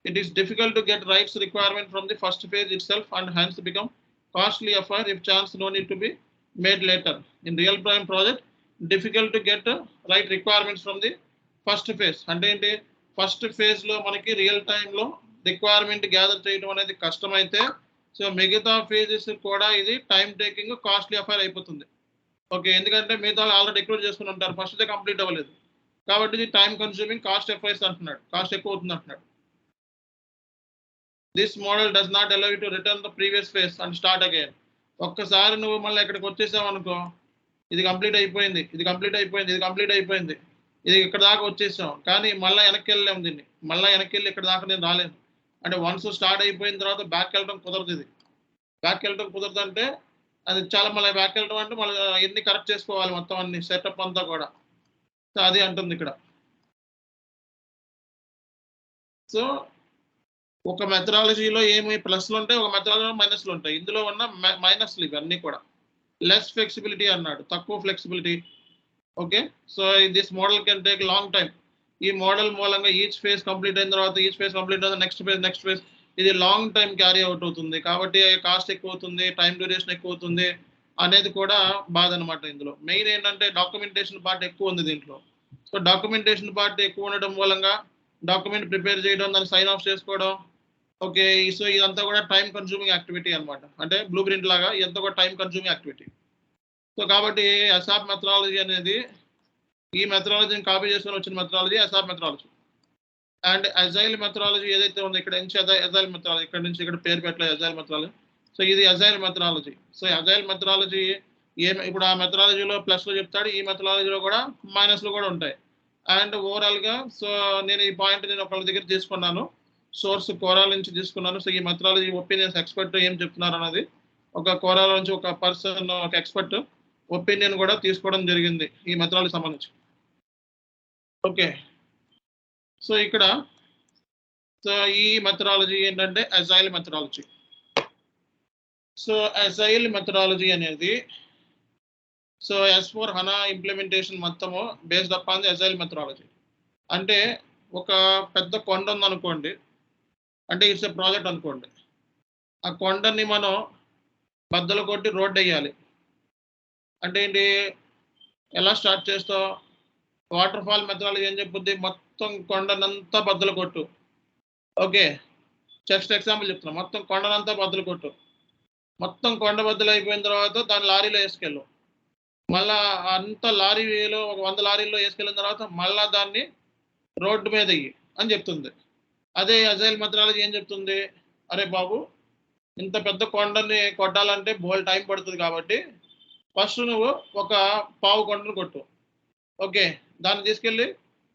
it is difficult to get rights requirement from the first phase itself and hence become costly affair if chance no need to be made later. In real time project difficult to get right requirements from the first phase. అంటే ఏంటి ఫస్ట్ ఫేజ్‌లో మనకి రియల్ టైమ్‌లో రిక్వైర్మెంట్ గ్యాదర్ చేయడం అనేది కష్టమైతే సో మిగతా ఫేజెస్ కూడా ఇది టైమ్ టేకింగ్ కాస్ట్లీ అఫైర్ అయిపోతుంది. ఓకే. ఎందుకంటే మిగతా వాళ్ళు ఆల్రెడీ డిక్లేర్ చేసుకొని ఉంటారు. ఫస్ట్‌దే కంప్లీట్ అవ్వలేదు. కాబట్టి ఇది టైమ్ కన్స్యూమింగ్ కాస్ట్ అఫైర్స్ అంటున్నాడు. కాస్ట్ ఎక్కువ అవుతుంది అంటున్నాడు. This model does not allow you to return the previous phase and start again. ఒక్కసారి నువ్వు మళ్ళీ ఇక్కడికి వచ్చేసావనుకో ఇది కంప్లీట్ అయిపోయింది. ఇది కంప్లీట్ అయిపోయింది. ఇది కంప్లీట్ అయిపోయింది. ఇది ఇక్కడ దాకా వచ్చేసాం. కానీ మళ్ళా వెనక్కెళ్ళలేము దీన్ని. మళ్ళా వెనక్కెళ్ళి ఇక్కడ దాకా నేను రాలేను. అంటే వన్స్ స్టార్ట్ అయిపోయిన తర్వాత బ్యాక్‌కెళ్ళడం కుదరదు ఇది. బ్యాక్‌కెళ్ళడం కుదరదంటే అది చాలా మళ్ళీ బ్యాక్‌కెళ్ళడం అంటే మళ్ళీ అయన్నీ కరెక్ట్ చేసుకోవాలి మొత్తం అన్ని సెటప్ అంతా కూడా. సో అది అంటుందిక్కడ. సో ఒక మెథడాలజీలో ఏమి ప్లస్‌లుంటాయి. ఒక మెథడాలజీలో మైనస్‌లుంటాయి. ఇందులో ఉన్న మైనస్‌లు ఇవన్నీ కూడా. లెస్ ఫ్లెక్సిబిలిటీ అన్నాడు. తక్కువ flexibility. Okay. So this model can take long time. ఈ మోడల్ మూలంగా ఈచ్ ఫేజ్ కంప్లీట్ అయిన తర్వాత ఈచ్ ఫేజ్ కంప్లీట్ అయిన తర్వాత నెక్స్ట్ ఫేజ్ ఇది లాంగ్ టైమ్ క్యారీ అవుట్ అవుతుంది. కాబట్టి కాస్ట్ ఎక్కువవుతుంది. టైమ్ డ్యూరేషన్ ఎక్కువవుతుంది. అనేది కూడా బాధనమాట ఇందులో. మెయిన్ ఏంటంటే డాక్యుమెంటేషన్ పార్ట్ ఎక్కువుంది దీంట్లో. సో డాక్యుమెంటేషన్ పార్ట్ ఎక్కువ ఉండడం మూలంగా డాక్యుమెంట్ ప్రిపేర్ చేయడం, దాన్ని సైన్ ఆఫ్ చేసుకోవడం. ఓకే. సో ఇదంతా కూడా టైమ్ కన్స్యూమింగ్ యాక్టివిటీ అన్నమాట. అంటే బ్లూ ప్రింట్ లాగా ఇదంతా కూడా టైమ్ కన్స్యూమింగ్ యాక్టివిటీ. సో కాబట్టి అసాప్ మెథడాలజీ అనేది ఈ మెథడాలజీని కాపీ చేసుకొని వచ్చిన methodology ASAP methodology. And agile methodology ఏదైతే ఉందో ఇక్కడ నుంచి అజైల్ మెథడాలజీ ఇక్కడ నుంచి ఇక్కడ పేరు పెట్టలేదు అజైల్ మెథడాలజీ. సో ఇది agile methodology. So agile methodology ఇప్పుడు ఆ మెథడాలజీలో ప్లస్‌లు చెప్తాడు. ఈ మెథడాలజీలో కూడా మైనస్‌లు కూడా ఉంటాయి. అండ్ ఓవరాల్‌గా సో నేను ఈ పాయింట్ నేను ఒకళ్ళ దగ్గర తీసుకున్నాను. సోర్స్ కోరాల నుంచి తీసుకున్నాను. సో ఈ మెథడాలజీ ఒపీనియన్స్ ఎక్స్‌పర్ట్ ఏం చెప్తున్నారన్నది ఒక కోరాల నుంచి ఒక పర్సన్ ఒక ఎక్స్‌పర్ట్ ఒపీనియన్ కూడా తీసుకోవడం జరిగింది ఈ మెథడాలజీ సంబంధించి. ఓకే. సో ఇక్కడ సో ఈ మెథడాలజీ ఏంటంటే agile methodology. So agile methodology అనేది సో S/4 హనా ఇంప్లిమెంటేషన్ మొత్తము based upon the agile methodology. అంటే ఒక పెద్ద కొండ ఉందనుకోండి. అంటే ఇట్స్ ఎ ప్రాజెక్ట్ అనుకోండి. ఆ కొండని మనం బద్దలు కొట్టి రోడ్ ఎయ్యాలి. అంటే ఏంటి? ఎలా స్టార్ట్ చేస్తావు? వాటర్ ఫాల్ మెథడాలజీ ఏం చెప్పుద్ది? మొత్తం కొండనంతా బద్దలు కొట్టు. ఓకే. జస్ట్ ఎగ్జాంపుల్ చెప్తున్నా. మొత్తం కొండనంతా బద్దలు కొట్టు. మొత్తం కొండ బద్దలు అయిపోయిన తర్వాత దాన్ని లారీలో ఏసుకెళ్ళు. మళ్ళా అంత లారీలో ఒక 100 లారీల్లో ఏసుకెళ్ళిన తర్వాత మళ్ళా దాన్ని రోడ్డు మీదెయ్యి అని చెప్తుంది. అదే అజైల్ మెథడాలజీ ఏం చెప్తుంది? అరే బాబు! ఇంత పెద్ద కొండని కొట్టాలంటే బోలెడు టైం పడుతది కాబట్టి, ఫస్ట్ నువ్వు ఒక పావు కొండను కొట్టు. ఓకే. దాన్ని తీసుకెళ్ళి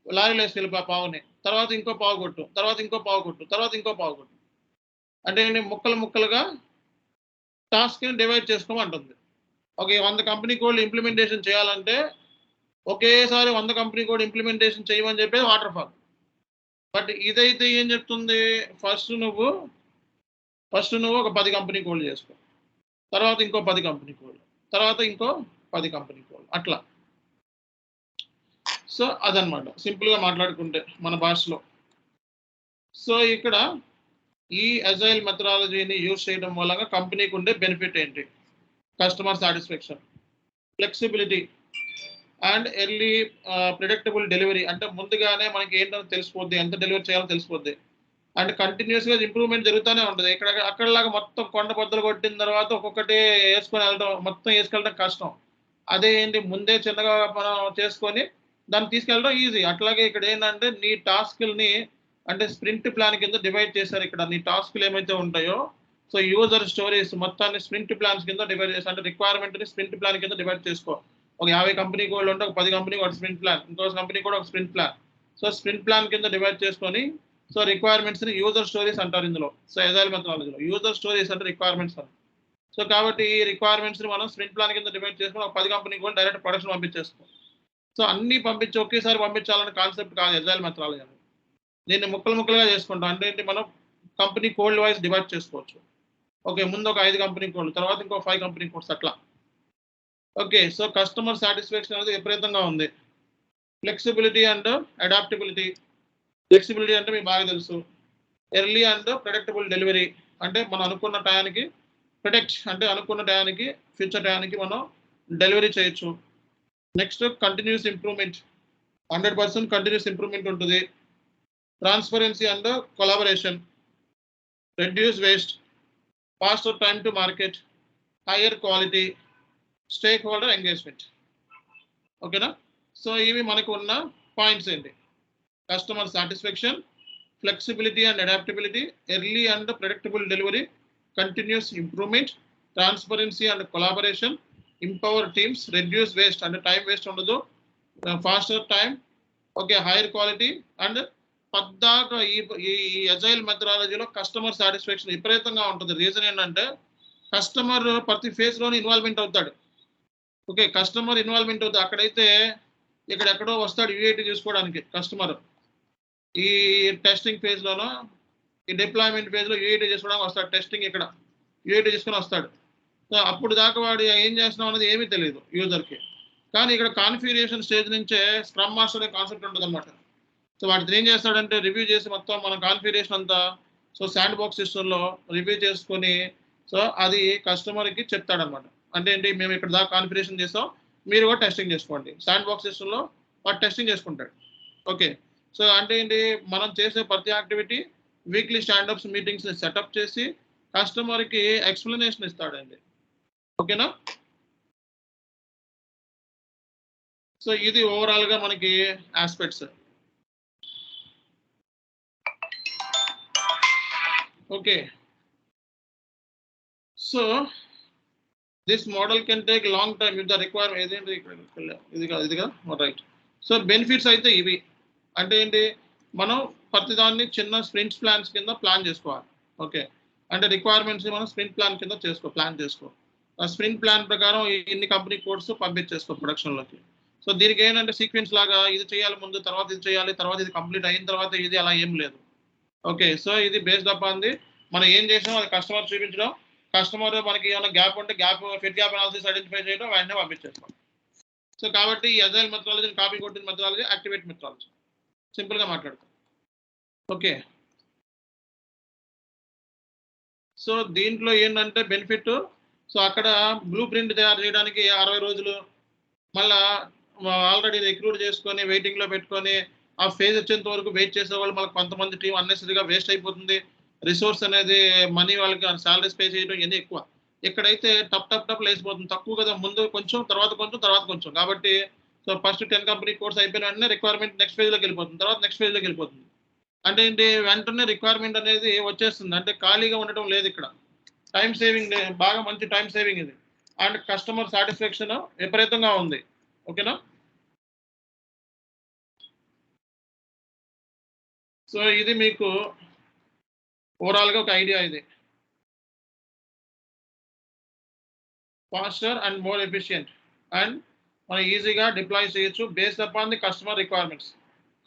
లారీలో ఏసుకెళ్ళిపో ఆ పావుని. తర్వాత ఇంకో పావు కొట్టు. తర్వాత ఇంకో పావు కొట్టు. తర్వాత ఇంకో పావు కొట్టు. అంటే ఏంటి ముక్కలు ముక్కలుగా టాస్క్‌ని డివైడ్ చేసుకోమంటుంది. ఓకే. 100 కంపెనీ కోడ్‌లు ఇంప్లిమెంటేషన్ చేయాలంటే, ఒకేసారి 100 కంపెనీ కోడ్ ఇంప్లిమెంటేషన్ చేయమని చెప్పేది వాటర్ ఫాల్. బట్ ఇదైతే ఏం చెప్తుంది? ఫస్ట్ నువ్వు ఒక 10 కంపెనీ కోడ్‌లు చేసుకో. తర్వాత ఇంకో 10 కంపెనీ కోడ్‌లు. తర్వాత ఇంకో 10 కంపెనీ కోడ్‌లు. అట్లా. సో, అదనమాట. సింపుల్‌గా మాట్లాడుకుంటే మన భాషలో. సో, ఇక్కడ ఈ అజైల్ మెథడాలజీని యూజ్ చేయడం వలన కంపెనీకి ఉండే బెనిఫిట్ ఏంటి? Customer satisfaction, flexibility and early predictable delivery. అంటే ముందుగానే మనకి ఏంటో తెలిసిపోద్ది. ఎంత డెలివరీ చేయాలో తెలిసిపోద్ది. అండ్ కంటిన్యూయస్‌గా ఇంప్రూవ్‌మెంట్ జరుగుతానే ఉంటది. అక్కడిలాగా మొత్తం కొండ బద్దలు కొట్టిన తర్వాత ఒక్కొక్కటి ఏసుకొని ఎళ్ళడం, మొత్తం ఏసుకెళ్ళడం కష్టం. అదే ఏంటి ముందే చిన్నగా మనం చేసుకొని దాన్ని తీసుకెళ్ళడం ఈజీ. అట్లాగే ఇక్కడ ఏంటంటే నీ టాస్క్‌లని అంటే స్ప్రింట్ ప్లాన్ కింద డివైడ్ చేశారు ఇక్కడ. నీ టాస్క్‌లు ఏమైతే ఉంటాయో, సో యూజర్ స్టోరీస్ మొత్తాన్ని స్ప్రింట్ ప్లాన్స్ కింద డివైడ్ చేసి అంటే రిక్వైర్మెంట్‌ని స్ప్రింట్ ప్లాన్ కింద డివైడ్ చేసుకో. ఒక 50 కంపెనీ కోడ్‌లు ఉంటే ఒక 10 కంపెనీకి ఒక స్ప్రింట్ ప్లాన్. ఇంకో కంపెనీ కూడా ఒక sprint plan. So sprint plan కింద డివైడ్ చేసుకొని సో రిక్వైర్మెంట్స్‌ని యూజర్ స్టోరీస్ అంటారు ఇందులో. సో అజైల్ మెథడాలజీలో. యూజర్ స్టోరీస్ అంటే రిక్వైర్మెంట్స్ అని. సో కాబట్టి ఈ రిక్వైర్మెంట్స్‌ని మనం స్ప్రింట్ ప్లాన్ కింద డివైడ్ చేసుకొని ఒక 10 కంపెనీకి కూడా డైరెక్ట్ ప్రొడక్షన్ పంపించేస్తాం. సో అన్నీ పంపించి ఒకేసారి పంపించాలనే కాన్సెప్ట్ కాదు అజైల్ మెథడాలజీ అనేది. దీన్ని ముక్కలు ముక్కలుగా చేసుకుంటాం. అంటే ఏంటి మనం కంపెనీ కోడ్ వైస్ డివైడ్ చేసుకోవచ్చు. ఓకే. ముందు ఒక 5 కంపెనీ కోడ్‌లు, తర్వాత ఇంకో 5 కంపెనీ కోడ్స్ అట్లా. ఓకే. సో కస్టమర్ సాటిస్ఫాక్షన్ అనేది విపరీతంగా ఉంది. Flexibility and adaptability. ఫ్లెక్సిబిలిటీ అంటే మీకు బాగా తెలుసు. Early and predictable delivery. అంటే మనం అనుకున్న టయానికి అనుకున్న టయానికి, ఫ్యూచర్ టయానికి మనం డెలివరీ చేయొచ్చు. Next continuous improvement. 100% continuous improvement ఉంటది. Transparency and collaboration. Reduce waste. Faster time to market. Higher quality. Stakeholder engagement. ఓకేనా? సో ఇవి మనకు ఉన్న పాయింట్స్ ఏంటి? Customer satisfaction, flexibility and adaptability, early and predictable delivery, continuous improvement, transparency and collaboration, empower teams, reduce waste అంటే టైం వేస్ట్ ఉండదు. Faster time, okay, higher quality and పద్దాక ఈ అజైల్ మెథడాలజీలో కస్టమర్ సాటిస్ఫాక్షన్ విపరీతంగా ఉంటుంది. రీజన్ ఏంటంటే కస్టమర్ ప్రతి ఫేజ్‌లోని ఇన్వాల్వ్‌మెంట్ అవుతాడు. ఓకే. కస్టమర్ ఇన్వాల్వ్‌మెంట్ అవుతాడు. అక్కడైతే ఇక్కడెక్కడో వస్తాడు యూఏటీ చూసుకోవడానికి కస్టమర్. ఈ టెస్టింగ్ ఫేజ్‌లోనో, ఈ డిప్లాయ్‌మెంట్ ఫేజ్‌లో యూఏటీ చేసుకోవడానికి వస్తాడు. టెస్టింగ్ ఇక్కడ యూఏటీ చేసుకొని వస్తాడు. సో అప్పుడు దాకా వాడు ఏం చేస్తున్నాం అనేది ఏమీ తెలీదు యూజర్‌కి. కానీ ఇక్కడ కాన్ఫిగరేషన్ స్టేజ్ నుంచే స్క్రమ్ మాస్టర్ అనే కాన్సెప్ట్ ఉంటదన్నమాట. సో వాడు ఏం చేస్తాడంటే రివ్యూ చేసి మొత్తం మన కాన్ఫిగరేషన్ అంతా సో శాండ్ బాక్స్ సిస్టమ్‌లో రివ్యూ చేసుకొని సో అది కస్టమర్‌కి చెప్తాడన్నమాట. అంటే ఏంటి మేము ఇక్కడ దాకా కాన్ఫిగరేషన్ చేసాం. మీరు కూడా టెస్టింగ్ చేసుకోండి. శాండ్ బాక్స్ సిస్టమ్‌లో వాడు టెస్టింగ్ చేసుకుంటాడు. ఓకే. సో అంటే ఏంటి మనం చేసే ప్రతి యాక్టివిటీ వీక్లీ స్టాండ్ అప్స్ మీటింగ్స్‌ని సెటప్ చేసి కస్టమర్‌కి ఎక్స్‌ప్లనేషన్ ఇస్తాడండి. ఓకేనా? సో ఇది ఓవరాల్‌గా మనకి aspects. Okay. So this model can take long time if the requirement ఏదేంటి ఇది కాదు రైట్. సో బెనిఫిట్స్ అయితే ఇవి. అంటే ఏంటి మనం ప్రతిదాన్ని చిన్న స్ప్రింట్స్ ప్లాన్స్ కింద ప్లాన్ చేసుకోవాలి. ఓకే. అంటే రిక్వైర్మెంట్స్ మనం స్ప్రింట్ ప్లాన్ కింద ప్లాన్ చేసుకో. ఆ స్ప్రింట్ ప్లాన్ ప్రకారం ఇన్ని కంపెనీ కోడ్స్ పంపించేసుకో ప్రొడక్షన్‌లోకి. సో దీనికి ఏంటంటే సీక్వెన్స్ లాగా ఇది చేయాలి ముందు, తర్వాత ఇది చేయాలి, తర్వాత ఇది కంప్లీట్ అయిన తర్వాత ఇది అలా ఏం లేదు. ఓకే. సో ఇది బేస్డ్ అపాన్ ది మనం ఏం చేసామో అది కస్టమర్ చూపించడం. కస్టమర్ మనకి ఏమైనా గ్యాప్ ఉంటే ఫిట్ గ్యాప్ అనాలిసిస్ ఐడెంటిఫై చేయడం, వెంటనే పంపించేస్తాం. సో కాబట్టి ఈ అజైల్ మెథడాలజీని కాపీ కొట్టిన మెథడాలజీ యాక్టివేట్ మెథడాలజీ. సింపుల్‌గా మాట్లాడతాం. ఓకే. సో దీంట్లో ఏంటంటే బెనిఫిట్ సో అక్కడ బ్లూ ప్రింట్ తయారు చేయడానికి 60 రోజులు మళ్ళా ఆల్రెడీ రిక్రూట్ చేసుకొని వెయిటింగ్‌లో పెట్టుకొని ఆ ఫేజ్ వచ్చేంత వరకు వెయిట్ చేసేవాళ్ళు మళ్ళీ కొంతమంది టీమ్ అన్నెసరీగా వేస్ట్ అయిపోతుంది. రిసోర్స్ అనేది మనీ వాళ్ళకి సాలరీస్ పే చేయడం ఇవన్నీ ఎక్కువ. ఇక్కడైతే టప్ లేసిపోతుంది. తక్కువ కదా, ముందు కొంచెం, తర్వాత కొంచెం, తర్వాత కొంచెం. కాబట్టి సో ఫస్ట్ 10 కంపెనీ కోర్స్ అయిపోయిన వెంటనే రిక్వైర్మెంట్ నెక్స్ట్ ఫేజ్‌లోకి వెళ్ళిపోతుంది. తర్వాత నెక్స్ట్ ఫేజ్‌లోకి వెళ్ళిపోతుంది. అంటే ఏంటి, వెంటనే రిక్వైర్మెంట్ అనేది వచ్చేస్తుంది. అంటే ఖాళీగా ఉండటం లేదు ఇక్కడ. టైమ్ సేవింగ్, బాగా మంచి టైమ్ సేవింగ్ ఇది. అండ్ కస్టమర్ సాటిస్ఫాక్షన్ విపరీతంగా ఉంది. ఓకేనా? సో ఇది మీకు ఓవరాల్‌గా ఒక ఐడియా ఇది. Faster and more efficient and మనం ఈజీగా డిప్లాయ్ చేయొచ్చు based upon the customer requirements.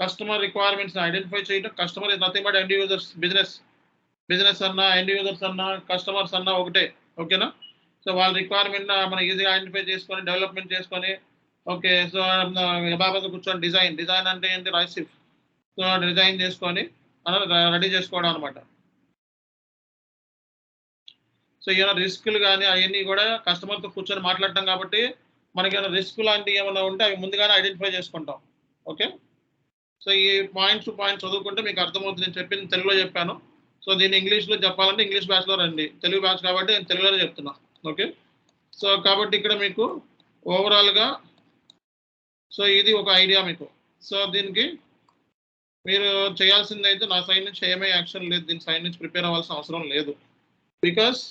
Customer requirements identify చేయడం. Customer is nothing but end users. Business అన్నా, ఎండ్ యూజర్స్ అన్నా, కస్టమర్స్ అన్నా ఒకటే. ఓకేనా? సో వాళ్ళ రిక్వైర్మెంట్ మనం ఈజీగా ఐడెంటిఫై చేసుకొని డెవలప్మెంట్ చేసుకొని, ఓకే. సో యథాబద్ధ కూర్చొని డిజైన్ అంటే ఏంటి, రైసిఫ్. సో డిజైన్ చేసుకొని రెడీ చేసుకోవడం అనమాట. సో ఏమైనా రిస్కులు కానీ అవన్నీ కూడా కస్టమర్తో కూర్చొని మాట్లాడటం కాబట్టి మనకి ఏమైనా రిస్క్ లాంటివి ఏమైనా ఉంటే అవి ముందుగానే ఐడెంటిఫై చేసుకుంటాం. ఓకే. సో ఈ పాయింట్స్ టు పాయింట్స్ చదువుకుంటే మీకు అర్థమవుతుంది. నేను చెప్పింది తెలుగులో చెప్పాను. సో దీన్ని ఇంగ్లీష్లో చెప్పాలంటే ఇంగ్లీష్ బ్యాచ్లో రండి. తెలుగు బ్యాచ్ కాబట్టి నేను తెలుగులోనే చెప్తున్నా. ఓకే. సో కాబట్టి ఇక్కడ మీకు ఓవరాల్గా సో ఇది ఒక ఐడియా మీకు. సో దీనికి మీరు చేయాల్సిందైతే నా సైడ్ నుంచి ఏమీ యాక్షన్ లేదు. దీని సైడ్ నుంచి ప్రిపేర్ అవ్వాల్సిన అవసరం లేదు. బికాస్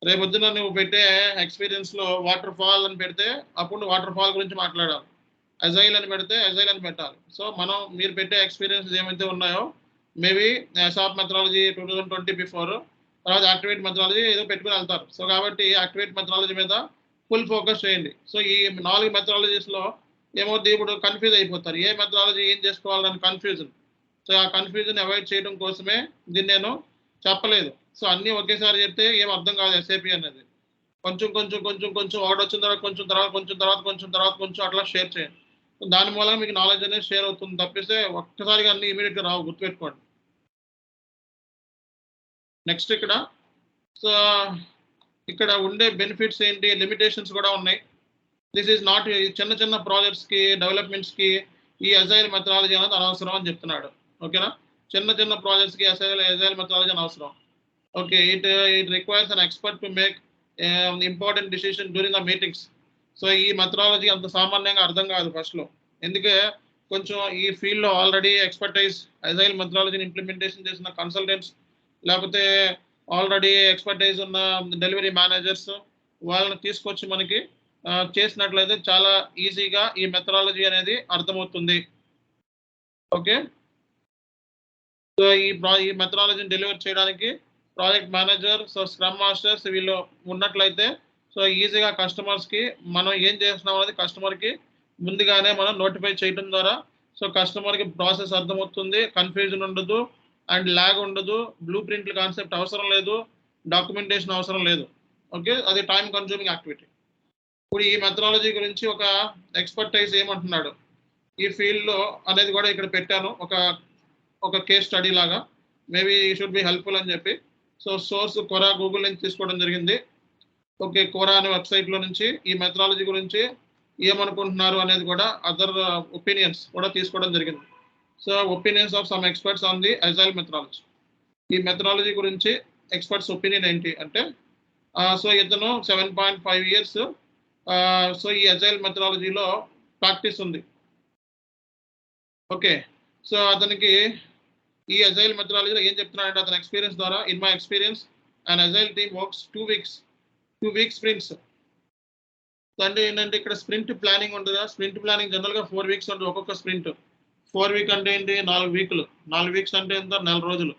రేపొద్దున నువ్వు పెట్టే ఎక్స్పీరియన్స్‌లో వాటర్ ఫాల్ అని పెడితే అప్పుడు నువ్వు వాటర్ ఫాల్ గురించి మాట్లాడాలి. అజైల్ అని పెడితే అజైల్ అని పెట్టాలి. సో మీరు పెట్టే ఎక్స్పీరియన్సెస్ ఏమైతే ఉన్నాయో మేబీ సాఫ్ట్ మెథడాలజీ 2020 బిఫోర్, తర్వాత యాక్టివేట్ మెథడాలజీ ఏదో పెట్టుకొని వెళ్తారు. సో కాబట్టి యాక్టివేట్ మెథడాలజీ మీద ఫుల్ ఫోకస్ చేయండి. సో ఈ 4 మెథడాలజీస్‌లో ఏమవుద్ది, ఇప్పుడు కన్‌ఫ్యూజ్ అయిపోతారు. ఏ మెథడాలజీ ఏం చేసుకోవాలని కన్‌ఫ్యూజన్. సో ఆ కన్‌ఫ్యూజన్ అవాయిడ్ చేయడం కోసమే దీన్ని నేను చెప్పలేదు. సో అన్నీ ఒకేసారి చెప్తే ఏం అర్థం కాదు ఎస్ఏపీ అనేది. కొంచెం ఒకటొచ్చిన తర్వాత కొంచెం, తర్వాత కొంచెం అట్లా షేర్ చేయండి. దాని మూలంగా మీకు నాలెడ్జ్ అనేది షేర్ అవుతుంది తప్పిస్తే ఒక్కసారిగా అన్ని ఇమీడియట్‌గా రావు, గుర్తుపెట్టుకోండి. నెక్స్ట్ ఇక్కడ సో ఇక్కడ ఉండే బెనిఫిట్స్ ఏంటి, లిమిటేషన్స్ కూడా ఉన్నాయి. దిస్ ఈజ్ నాట్ చిన్న ప్రాజెక్ట్స్‌కి, డెవలప్‌మెంట్స్‌కి ఈ అజైల్ మెథడాలజీ అనేది అనవసరం అని చెప్తున్నాడు. ఓకేనా? చిన్న ప్రాజెక్ట్స్‌కి అజైల్ మెథడాలజీ అనవసరం. Okay. It requires an expert to make important decision during the meetings. So ఈ మెథడాలజీ అంత సామాన్యంగా అర్థం కాదు ఫస్ట్‌లో. ఎందుకే కొంచెం ఈ ఫీల్డ్‌లో ఆల్రెడీ ఎక్స్‌పర్టైజ్ అజైల్ మెథడాలజీని ఇంప్లిమెంటేషన్ చేసిన కన్సల్టెంట్స్, లేకపోతే ఆల్రెడీ ఎక్స్‌పర్టైజ్ ఉన్న డెలివరీ మేనేజర్స్ వాళ్ళని తీసుకొచ్చి మనకి చేసినట్లయితే చాలా ఈజీగా ఈ మెథడాలజీ అనేది అర్థమవుతుంది. ఓకే. సో ఈ మెథడాలజీని డెలివర్ చేయడానికి project manager, so scrum masters వీళ్ళు ఉన్నట్లయితే సో ఈజీగా కస్టమర్స్‌కి మనం ఏం చేస్తున్నాం అనేది కస్టమర్‌కి ముందుగానే మనం నోటిఫై చేయడం ద్వారా సో కస్టమర్‌కి ప్రాసెస్ అర్థమవుతుంది. కన్‌ఫ్యూజన్ ఉండదు అండ్ లాగ్ ఉండదు. బ్లూ ప్రింట్‌ల కాన్సెప్ట్ అవసరం లేదు. డాక్యుమెంటేషన్ అవసరం లేదు. ఓకే. అది టైమ్ కన్జ్యూమింగ్ యాక్టివిటీ. ఇప్పుడు ఈ మెథడాలజీ గురించి ఒక ఎక్స్‌పర్టైజ్ ఏమంటున్నాడు ఈ ఫీల్డ్‌లో అనేది కూడా ఇక్కడ పెట్టాను. ఒక కేస్ స్టడీ లాగా మేబీ షుడ్ బి హెల్ప్‌ఫుల్ అని చెప్పి. సో సోర్స్ కొరా గూగుల్ నుంచి తీసుకోవడం జరిగింది. ఓకే. కోరా అనే వెబ్‌సైట్‌లో నుంచి ఈ మెథడాలజీ గురించి ఏమనుకుంటున్నారు అనేది కూడా అదర్ ఒపీనియన్స్ కూడా తీసుకోవడం జరిగింది. So opinions of some experts on the agile methodology. ఈ మెథడాలజీ గురించి ఎక్స్‌పర్ట్స్ ఒపీనియన్ ఏంటి అంటే సో ఇతను 7.5 ఇయర్స్ సో ఈ అజైల్ మెథడాలజీలో ప్రాక్టీస్ ఉంది. ఓకే. సో అతనికి ఈ అజైల్ మెథడాలజీలో ఏం చెప్తున్నాడంటే అతని ఎక్స్‌పీరియన్స్ ద్వారా, in my experience an agile team works 2 weeks sprints. అంటే ఏంటంటే ఇక్కడ స్ప్రింట్ ప్లానింగ్ ఉంటదా? స్ప్రింట్ ప్లానింగ్ జనరల్‌గా 4 వీక్స్ ఉంటుంది ఒక్కొక్క స్ప్రింట్. 4 వీక్ అంటే ఏంటి? 4 వీకులు. 4 వీక్స్ అంటే ఎంత? నెల రోజులు.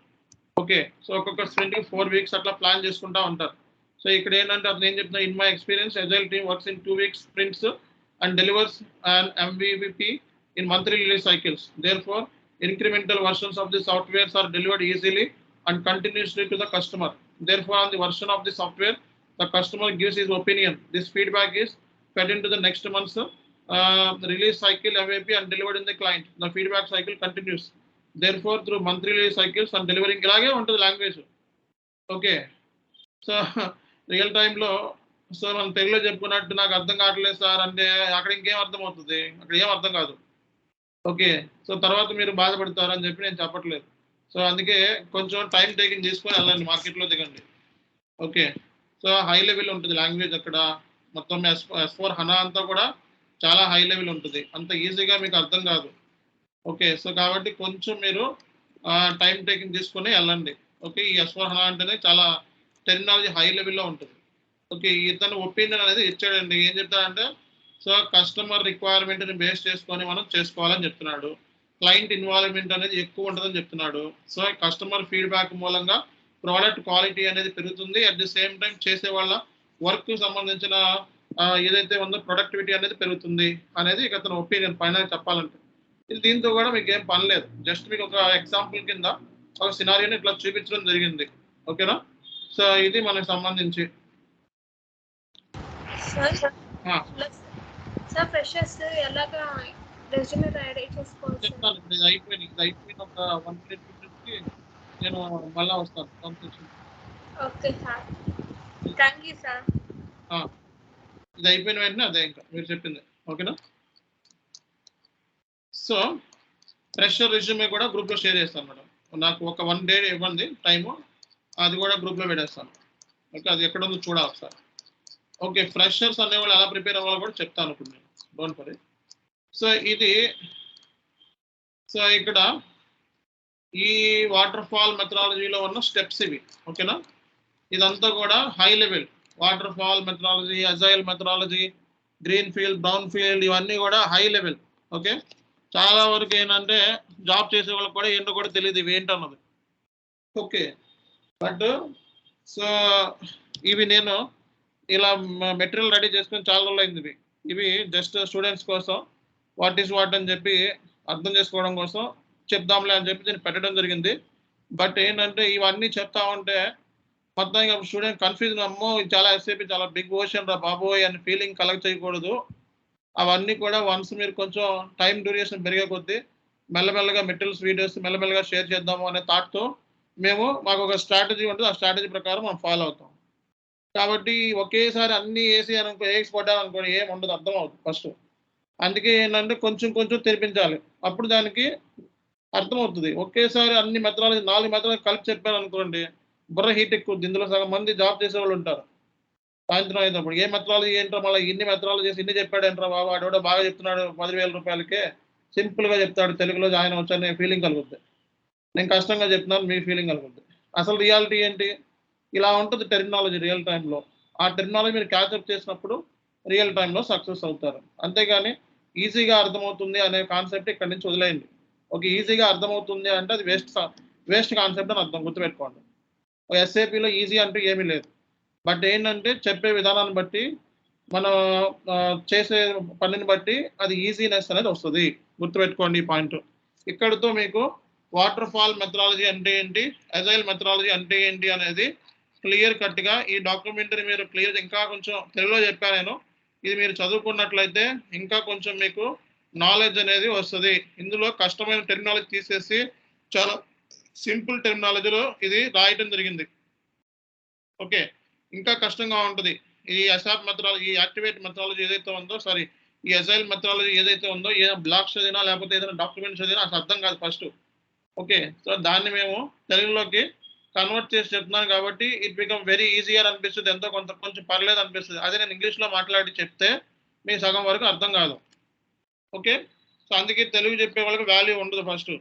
ఓకే. సో ఒక్కొక్క స్ప్రింట్‌కి 4 వీక్స్ అట్లా ప్లాన్ చేసుకుంటా ఉంటారు. సో ఇక్కడ ఏంటంటే అతను ఏం చెప్తున్నా, in my experience agile team works in 2 weeks sprints and delivers an MVP in monthly release cycles. Therefore, incremental versions of the softwares are delivered easily and continuously to the customer. Therefore, on the version of the software, the customer gives his opinion. This feedback is fed into the next month's release cycle MVP and delivered in the client. The feedback cycle continues. Therefore, through monthly release cycles and delivering ఇలాగే ఉంటుంది లాంగ్వేజ్. ఓకే. సో రియల్ టైంలో సో మనం తెలుగులో చెప్పుకున్నట్టు నాకు అర్థం కావట్లేదు సార్ అంటే అక్కడ ఇంకేం అర్థమవుతుంది? అక్కడ ఏం అర్థం కాదు. ఓకే. సో తర్వాత మీరు బాధపడతారని చెప్పి నేను చెప్పట్లేదు. సో అందుకే కొంచెం టైం టేకింగ్ తీసుకొని వెళ్ళండి, మార్కెట్లో దిగండి. ఓకే. సో హై లెవెల్ ఉంటుంది లాంగ్వేజ్ అక్కడ. మొత్తం S4 హనా అంతా కూడా చాలా హై లెవెల్ ఉంటుంది. అంత ఈజీగా మీకు అర్థం కాదు. ఓకే. సో కాబట్టి కొంచెం మీరు టైం టేకింగ్ తీసుకొని వెళ్ళండి. ఓకే. ఈ S4 హనా అంటేనే చాలా టెర్మినాలజీ హై లెవెల్‌లో ఉంటుంది. ఓకే. ఇతను ఒపీనియన్ అనేది ఇచ్చాడండి. ఏం చెప్తాడంటే, సో కస్టమర్ రిక్వైర్మెంట్‌ని బేస్ చేసుకొని మనం చేసుకోవాలని చెప్తున్నాడు. క్లయింట్ ఇన్వాల్వ్‌మెంట్ అనేది ఎక్కువ ఉంటదని చెప్తున్నాడు. సో కస్టమర్ ఫీడ్‌బ్యాక్ మూలంగా ప్రొడక్ట్ క్వాలిటీ అనేది పెరుగుతుంది. అట్ ది సేమ్ టైమ్ చేసే వాళ్ళ వర్క్‌కి సంబంధించిన ఏదైతే ఉందో ప్రొడక్టివిటీ అనేది పెరుగుతుంది అనేది ఇక అతని ఒపీనియన్ ఫైనల్‌గా చెప్పాలంటే. ఇది దీంతో కూడా మీకేం పని లేదు. జస్ట్ మీకు ఒక ఎగ్జాంపుల్ కింద ఒక సినారియోని ఇట్లా చూపించడం జరిగింది. ఓకేనా? సో ఇది మనకు సంబంధించి. సార్ ఆ! సార్ ఫ్రెషర్స్ ఎలాగా రెజ్యూమే రెడీ చేసుకోవాలి సార్? చెప్తాను. ఇప్పుడు ఇది అయిపోయిన ఒక 1 మినిట్ 2 మినిట్స్‌కి నేను మళ్ళా వస్తాను consultation. Okay sir. Thank you sir. ఇది అయిపోయిన వెంటనే అదే ఇంకా మీరు చెప్పింది. ఓకేనా? సో ఫ్రెషర్ రెజ్యూమే కూడా గ్రూప్‌లో షేర్ చేస్తాను మేడం. నాకు ఒక 1 డే ఇవ్వండి టైము. అది కూడా గ్రూప్‌లో పెట్టేస్తాను. ఓకే. అది ఎక్కడుందో చూడాలి ఒకసారి. ఓకే. ఫ్రెషర్స్ అనేవాళ్ళు ఎలా ప్రిపేర్ అవ్వాలో కూడా చెప్తాను ఇప్పుడు నేను. Don't worry. సో ఇది సో ఇక్కడ ఈ వాటర్ ఫాల్ మెథడాలజీలో ఉన్న స్టెప్స్ ఇవి. ఓకేనా? ఇదంతా కూడా high level. Water fall methodology, agile methodology, green field, brown field ఇవన్నీ కూడా హై లెవెల్. ఓకే. చాలా వరకు ఏంటంటే జాబ్ చేసే వాళ్ళకి కూడా ఏంటో కూడా తెలియదు ఇవి ఏంటన్నది. ఓకే. బట్ సో ఇవి నేను ఇలా మెటీరియల్ రెడీ చేసుకొని చాలా రోజులు అయింది ఇవి. ఇవి జస్ట్ స్టూడెంట్స్ కోసం వాట్ ఈస్ వాట్ అని చెప్పి అర్థం చేసుకోవడం కోసం చెప్దాంలే అని చెప్పి దీన్ని పెట్టడం జరిగింది. బట్ ఏంటంటే ఇవన్నీ చెప్తా ఉంటే మొత్తంగా స్టూడెంట్ కన్ఫ్యూజన్, అమ్మో ఇది చాలా ఎస్ఏపి చాలా బిగ్ ఓషన్ రా బాబోయ్ అని ఫీలింగ్ కలెక్ట్ చేయకూడదు. అవన్నీ కూడా వన్స్ మీరు కొంచెం టైం డ్యూరేషన్ పెరిగే కొద్దీ మెల్లమెల్లగా మెటీరియల్స్ వీడియోస్ మెల్లమెల్లగా షేర్ చేద్దాము అనే థాట్‌తో మాకు ఒక స్ట్రాటజీ ఉంటుంది. ఆ స్ట్రాటజీ ప్రకారం మనం ఫాలో అవుతాం. కాబట్టి ఒకేసారి అన్నీ ఏసి అనుకో ఎగ్స్ కొట్టామనుకోండి ఏం ఉండదు, అర్థం అవుతుంది ఫస్ట్. అందుకే ఏంటంటే కొంచెం కొంచెం తెరిపించాలి. అప్పుడు దానికి అర్థమవుతుంది. ఒకేసారి అన్ని మెథడాలజీ 4 మెథడాలజీ కలిపి చెప్పాననుకోండి బుర్ర హీట్ ఎక్కుద్ది. ఇందులో సగం మంది జాబ్ చేసేవాళ్ళు ఉంటారు. సాయంత్రం అయ్యేటప్పుడు ఏ మెథడాలజీ ఏంట్రా మళ్ళీ ఇన్ని మెథడాలజీస్ ఇన్ని చెప్పాడేంట్రా బాబు వాడెవడో బాగా చెప్తున్నాడు 10,000 రూపాయలకే సింపుల్‌గా చెప్తాడు తెలుగులో జాయిన్ అవ్వచ్చు అనే ఫీలింగ్ కలుగుద్ది. నేను కష్టంగా చెప్తున్నాను మీ ఫీలింగ్ కలుగుద్ది. అసలు రియాలిటీ ఏంటి? ఇలా ఉంటుంది టెర్మినాలజీ రియల్ టైమ్‌లో. ఆ టెర్మినాలజీ మీరు క్యాచప్ చేసినప్పుడు రియల్ టైమ్‌లో సక్సెస్ అవుతారు. అంతేగాని ఈజీగా అర్థమవుతుంది అనే కాన్సెప్ట్ ఇక్కడి నుంచి వదిలేయండి. ఓకే. ఈజీగా అర్థమవుతుంది అంటే అది వేస్ట్ కాన్సెప్ట్ అని అర్థం గుర్తుపెట్టుకోండి. ఎస్ఏపీలో ఈజీ అంటూ ఏమీ లేదు. బట్ ఏంటంటే చెప్పే విధానాన్ని బట్టి మనం చేసే పనిని బట్టి అది ఈజీనెస్ అనేది వస్తది. గుర్తుపెట్టుకోండి ఈ పాయింట్. ఇక్కడితో మీకు వాటర్ ఫాల్ మెథడాలజీ అంటే ఏంటి, అజైల్ మెథడాలజీ అంటే ఏంటి అనేది క్లియర్ కట్‌గా ఈ డాక్యుమెంటరీ మీరు క్లియర్‌గా ఇంకా కొంచెం తెలుగులో చెప్పాను నేను. ఇది మీరు చదువుకున్నట్లయితే ఇంకా కొంచెం మీకు నాలెడ్జ్ అనేది వస్తది. ఇందులో కష్టమైన టెర్మినాలజీ తీసేసి చాలా సింపుల్ టెర్మినాలజీలో ఇది రాయటం జరిగింది. ఓకే. ఇంకా కష్టంగా ఉంటది. ఈ అసాప్ మెథడాలజీ, ఈ యాక్టివేట్ మెథడాలజీ ఏదైతే ఉందో ఈ అజైల్ మెథడాలజీ ఏదైతే ఉందో బ్లాక్స్ చదివినా లేకపోతే ఏదైనా డాక్యుమెంట్స్ చదివినా అసలు అర్థం కాదు ఫస్ట్. ఓకే. సో దాన్ని మేము తెలుగులోకి కన్వర్ట్ చేసి చెప్తున్నాను కాబట్టి ఇట్ బికమ్ వెరీ ఈజియర్ అనిపిస్తది. ఎంతో కొంచెం పర్లేదు అనిపిస్తది. అదే నేను ఇంగ్లీష్‌లో మాట్లాడి చెప్తే మీకు సగం వరకు అర్థం కాదు. ఓకే. సో అందుకే తెలుగు చెప్పే వాళ్ళకి వాల్యూ ఉండదు ఫస్ట్.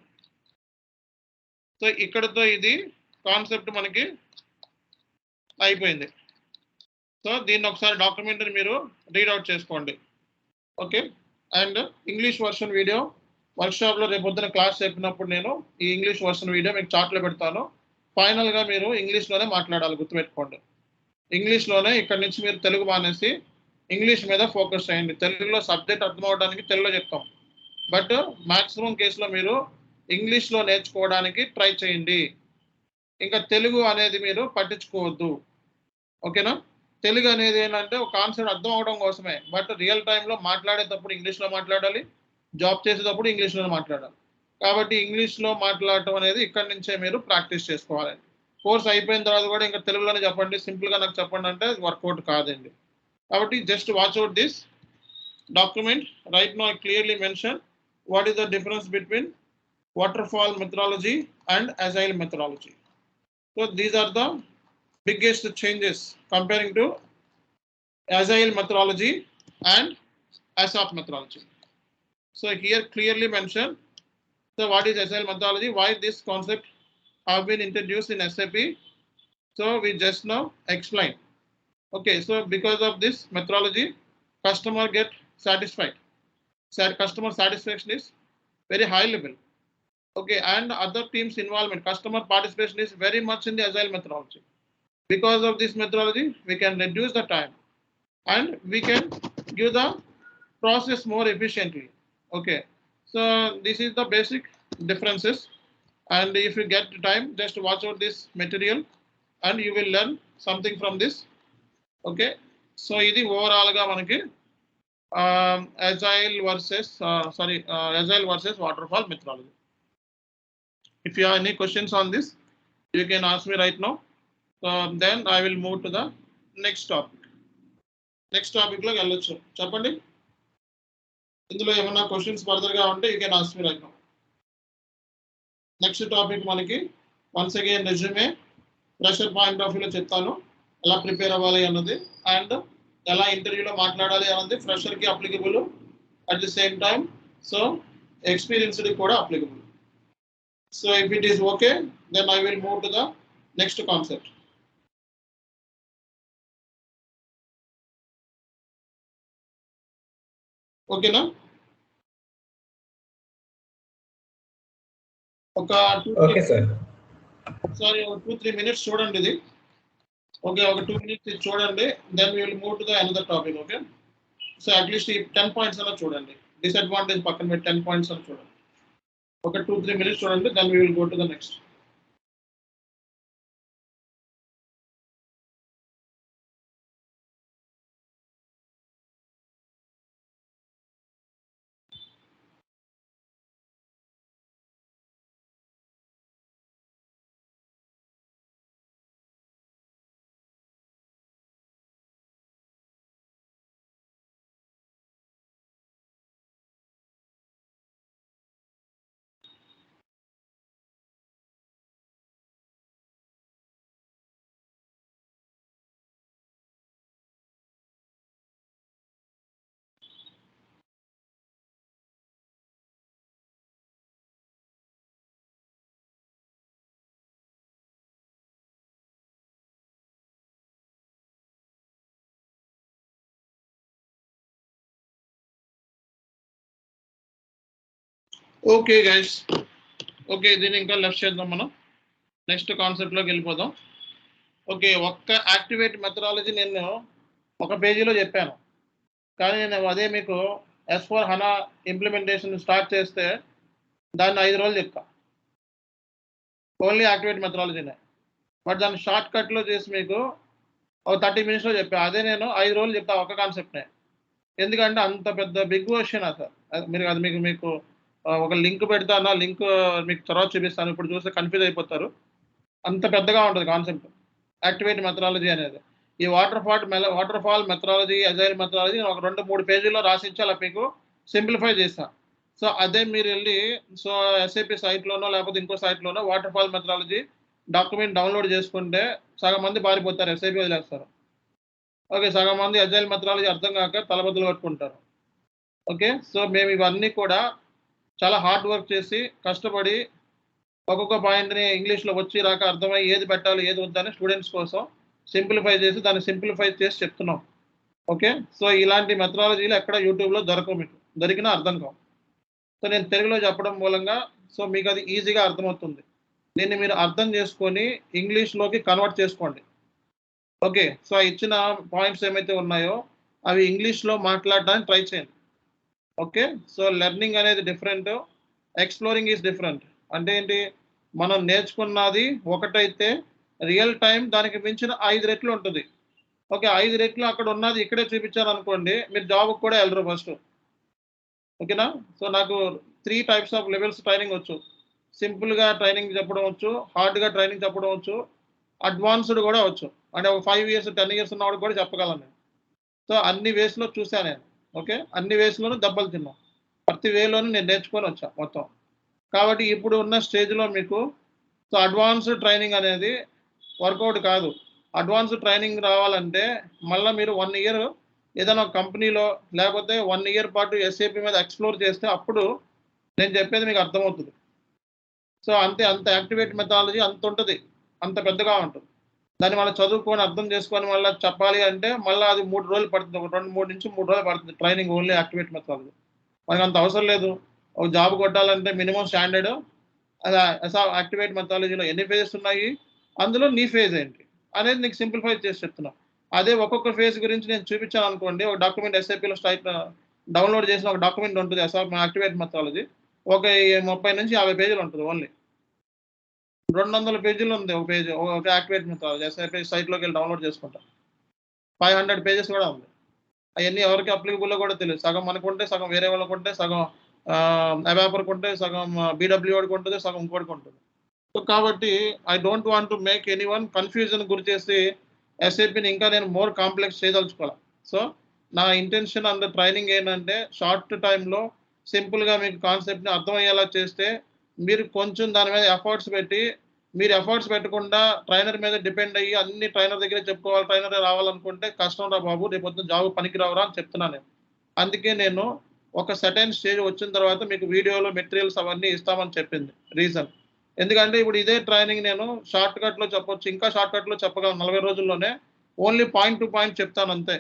సో ఇక్కడితో ఇది కాన్సెప్ట్ మనకి అయిపోయింది. సో దీన్ని ఒకసారి డాక్యుమెంటరీ మీరు రీడ్ అవుట్ చేసుకోండి. Okay. And English version video వర్క్షాప్‌లో రేపొద్దున క్లాస్ చెప్పినప్పుడు నేను ఈ ఇంగ్లీష్ వర్షన్ వీడియో మీకు చార్ట్‌లో పెడతాను. ఫైనల్‌గా మీరు ఇంగ్లీష్‌లోనే మాట్లాడాలి గుర్తుపెట్టుకోండి. ఇంగ్లీష్‌లోనే ఇక్కడి నుంచి మీరు తెలుగు మానేసి ఇంగ్లీష్ మీద ఫోకస్ చేయండి. తెలుగులో సబ్జెక్ట్ అర్థం అవ్వడానికి తెలుగులో చెప్తాం. బట్ మాక్సిమం కేస్‌లో మీరు ఇంగ్లీష్‌లో నేర్చుకోవడానికి ట్రై చేయండి. ఇంకా తెలుగు అనేది మీరు పట్టించుకోవద్దు. ఓకేనా? తెలుగు అనేది ఏంటంటే ఒక కాన్సెప్ట్ అర్థం అవ్వడం కోసమే. బట్ రియల్ టైమ్‌లో మాట్లాడేటప్పుడు ఇంగ్లీష్‌లో మాట్లాడాలి. జాబ్ చేసేటప్పుడు ఇంగ్లీష్‌లోనే మాట్లాడాలి. కాబట్టి ఇంగ్లీష్‌లో మాట్లాడటం అనేది ఇక్కడి నుంచే మీరు ప్రాక్టీస్ చేసుకోవాలి. కోర్స్ అయిపోయిన తర్వాత కూడా ఇంకా తెలుగులోనే చెప్పండి, సింపుల్‌గా నాకు చెప్పండి అంటే వర్కౌట్ కాదండి. కాబట్టి just watch out this document. Right now I clearly mention what is the difference between waterfall methodology and agile methodology. So these are the biggest changes comparing to agile methodology and ASAP methodology. So here clearly mentioned, so what is agile methodology, why this concept have been introduced in SAP. So we just now explained. Okay, so because of this methodology, customer get satisfied. Customer satisfaction is very high level. Okay, and other teams involvement, customer participation is very much in the agile methodology. Because of this methodology, we can reduce the time and we can give the process more efficiently. Okay, so this is the basic differences. And if you get time, just watch out this material and you will learn something from this. Okay, so this overall ga manaki agile versus waterfall methodology. If you have any questions on this, you can ask me right now. Then I will move to the next topic. Next topic lo వెళ్ళొచ్చు చెప్పండి. ఇందులో ఏమైనా క్వశ్చన్స్ ఫర్దర్ గా ఉంటే you can ask me right now. Next topic మనకి once again resume fresher point of వ్యూలో చెప్తాను ఎలా ప్రిపేర్ అవ్వాలి అన్నది అండ్ ఎలా ఇంటర్వ్యూలో మాట్లాడాలి అన్నది ఫ్రెషర్కి applicable at the same time so experienced కూడా applicable. So if it is okay then I will move to the next concept. ఓకేనా? ఒక ఓకే సార్. సారీ 2-3 minutes చూడండి ఇది. ఓకే, ఒక 2 minutes ఇది చూడండి. Then we will move to the another topic. Okay, so at least ఈ 10 points అలా చూడండి. డిసడ్వాంటేజ్ పక్కన పెట్టి 10 points అని చూడండి. ఒక 2-3 minutes చూడండి. Then we will go to the next. Okay guys, okay దీన్ని ఇంకా లెఫ్ట్ చేద్దాం. మనం నెక్స్ట్ కాన్సెప్ట్లోకి వెళ్ళిపోదాం. ఓకే, ఒక్క యాక్టివేట్ మెథడాలజీ నేను ఒక పేజీలో చెప్పాను, కానీ నేను అదే మీకు S/4HANA ఇంప్లిమెంటేషన్ స్టార్ట్ చేస్తే దాన్ని 5 రోజులు చెప్తా, ఓన్లీ యాక్టివేట్ మెథడాలజీనే. బట్ దాన్ని షార్ట్ కట్లో చేసి మీకు ఒక 30 minutesలో చెప్పా. అదే నేను 5 రోజులు చెప్తా ఒక కాన్సెప్ట్నే. ఎందుకంటే అంత పెద్ద బిగ్ క్వశ్చన్ అసలు. మీరు అది మీకు ఒక లింక్ పెడతాను, లింక్ మీకు తర్వాత చూపిస్తాను. ఇప్పుడు చూస్తే కన్ఫ్యూజ్ అయిపోతారు, అంత పెద్దగా ఉంటుంది కాన్సెప్ట్ యాక్టివేట్ మెథడాలజీ అనేది. ఈ వాటర్ఫాల్ మెథడాలజీ, అజైల్ మెథడాలజీ ఒక 2-3 పేజీల్లో రాసిచ్చి అలా మీకు సింప్లిఫై చేస్తా. సో అదే మీరు వెళ్ళి సో SAP సైట్లోనో లేకపోతే ఇంకో సైట్లోనో వాటర్ఫాల్ మెథడాలజీ డాక్యుమెంట్ డౌన్లోడ్ చేసుకుంటే సగం మంది పారిపోతారు, SAP వదిలేస్తారు. ఓకే, సగం మంది అజైల్ మెథడాలజీ అర్థం కాక తలబద్దలు కట్టుకుంటారు. ఓకే, సో మేము ఇవన్నీ కూడా చాలా హార్డ్ వర్క్ చేసి కష్టపడి ఒక్కొక్క పాయింట్ని ఇంగ్లీష్లో వచ్చి రాక అర్థమై ఏది పెట్టాలి ఏది వద్దని స్టూడెంట్స్ కోసం సింప్లిఫై చేసి దాన్ని సింప్లిఫై చేసి చెప్తున్నాం. ఓకే, సో ఇలాంటి మెథడాలజీలు ఎక్కడ యూట్యూబ్లో దొరకవు, మీకు దొరికినా అర్థం కావు. సో నేను తెలుగులో చెప్పడం మూలంగా సో మీకు అది ఈజీగా అర్థమవుతుంది. దీన్ని మీరు అర్థం చేసుకొని ఇంగ్లీష్లోకి కన్వర్ట్ చేసుకోండి. ఓకే, సో ఇచ్చిన పాయింట్స్ ఏమైతే ఉన్నాయో అవి ఇంగ్లీష్లో మాట్లాడడానికి ట్రై చేయండి. ఓకే, సో లెర్నింగ్ అనేది డిఫరెంట్, ఎక్స్ప్లోరింగ్ ఈజ్ డిఫరెంట్. అంటే ఏంటి, మనం నేర్చుకున్నది ఒకటైతే రియల్ టైం దానికి మించిన 5 రెట్లు ఉంటుంది. ఓకే, 5 రెట్లు అక్కడ ఉన్నది ఇక్కడే చూపించారనుకోండి, మీరు జాబ్కి కూడా వెళ్ళరు ఫస్ట్. ఓకేనా? సో నాకు 3 types ఆఫ్ లెవెల్స్ ట్రైనింగ్ వచ్చు. సింపుల్గా ట్రైనింగ్ చెప్పడం వచ్చు, హార్డ్గా ట్రైనింగ్ చెప్పడం వచ్చు, అడ్వాన్స్డ్ కూడా వచ్చు. అంటే ఒక 5 years 10 years ఉన్నవాడు కూడా చెప్పగలను నేను. సో అన్ని వేస్లో చూసాను నేను. ఓకే, అన్ని వేస్లోనూ దెబ్బలు తిన్నాం, ప్రతి వేలోనూ నేను నేర్చుకొని వచ్చా మొత్తం. కాబట్టి ఇప్పుడు ఉన్న స్టేజ్లో మీకు సో అడ్వాన్స్డ్ ట్రైనింగ్ అనేది వర్కౌట్ కాదు. అడ్వాన్స్డ్ ట్రైనింగ్ రావాలంటే మళ్ళీ మీరు 1 ఇయర్ ఏదైనా ఒక కంపెనీలో లేకపోతే 1 ఇయర్ పాటు ఎస్ఏపి మీద ఎక్స్ప్లోర్ చేస్తే అప్పుడు నేను చెప్పేది మీకు అర్థమవుతుంది. సో అంత యాక్టివేట్ మెథడాలజీ అంత ఉంటుంది, అంత పెద్దగా ఉంటుంది. దాన్ని మళ్ళీ చదువుకొని అర్థం చేసుకొని మళ్ళీ చెప్పాలి అంటే మళ్ళీ అది 3 రోజులు పడుతుంది. ఒక 2-3 నుంచి 3 రోజులు పడుతుంది ట్రైనింగ్ ఓన్లీ యాక్టివేట్ మెథడాలజీ. మనకు అంత అవసరం లేదు. ఒక జాబ్ కొట్టాలంటే మినిమం స్టాండర్డ్ యాక్టివేట్ మెథడాలజీలో ఎన్ని ఫేజెస్ ఉన్నాయి, అందులో నీ ఫేజ్ ఏంటి అనేది నీకు సింప్లిఫై చేసి చెప్తున్నా. అదే ఒక్కొక్క ఫేజ్ గురించి నేను చూపించాను అనుకోండి, ఒక డాక్యుమెంట్ ఎస్ఏపీలో డౌన్లోడ్ చేసిన ఒక డాక్యుమెంట్ ఉంటుంది యాక్టివేట్ మెథడాలజీ, ఒక 30 నుంచి 50 పేజీలు ఉంటుంది. ఓన్లీ 200 పేజీలు ఉంది ఒక పేజ్, ఒక యాక్టివేట్ మెథడాలజీ ఎస్ఏపీ సైట్లోకి వెళ్ళి డౌన్లోడ్ చేసుకుంటా. 500 పేజెస్ కూడా ఉంది. అవన్నీ ఎవరికి అప్లికబుల్లో కూడా తెలియదు. సగం మనకుంటే, సగం వేరే వాళ్ళకు ఉంటే, సగం అవాపర్కి ఉంటే, సగం బీడబ్ల్యూడికి ఉంటుంది, సగం ఇంకోటికి ఉంటుంది. సో కాబట్టి I don't want to make anyone confusion గురి చేసి ఎస్ఏపీని ఇంకా నేను మోర్ కాంప్లెక్స్ చేయదలుచుకోవాలి. సో నా ఇంటెన్షన్ అండ్ ట్రైనింగ్ ఏంటంటే షార్ట్ టైంలో సింపుల్గా మీకు కాన్సెప్ట్ని అర్థమయ్యేలా చేస్తే మీరు కొంచెం దాని మీద ఎఫర్ట్స్ పెట్టి, మీరు ఎఫర్ట్స్ పెట్టకుండా ట్రైనర్ మీద డిపెండ్ అయ్యి అన్ని ట్రైనర్ దగ్గరే చెప్పుకోవాలి, ట్రైనర్ రావాలనుకుంటే కష్టం రా బాబు, రేపొద్దున జాబ్ పనికి రావురా అని చెప్తున్నాను నేను. అందుకే నేను ఒక సర్టెన్ స్టేజ్ వచ్చిన తర్వాత మీకు వీడియోలో మెటీరియల్స్ అవన్నీ ఇస్తామని చెప్పింది రీజన్. ఎందుకంటే ఇప్పుడు ఇదే ట్రైనింగ్ నేను షార్ట్ కట్లో చెప్పొచ్చు, ఇంకా షార్ట్ కట్లో చెప్పగలను 40 రోజుల్లోనే. ఓన్లీ పాయింట్ టు పాయింట్ చెప్తాను అంతే.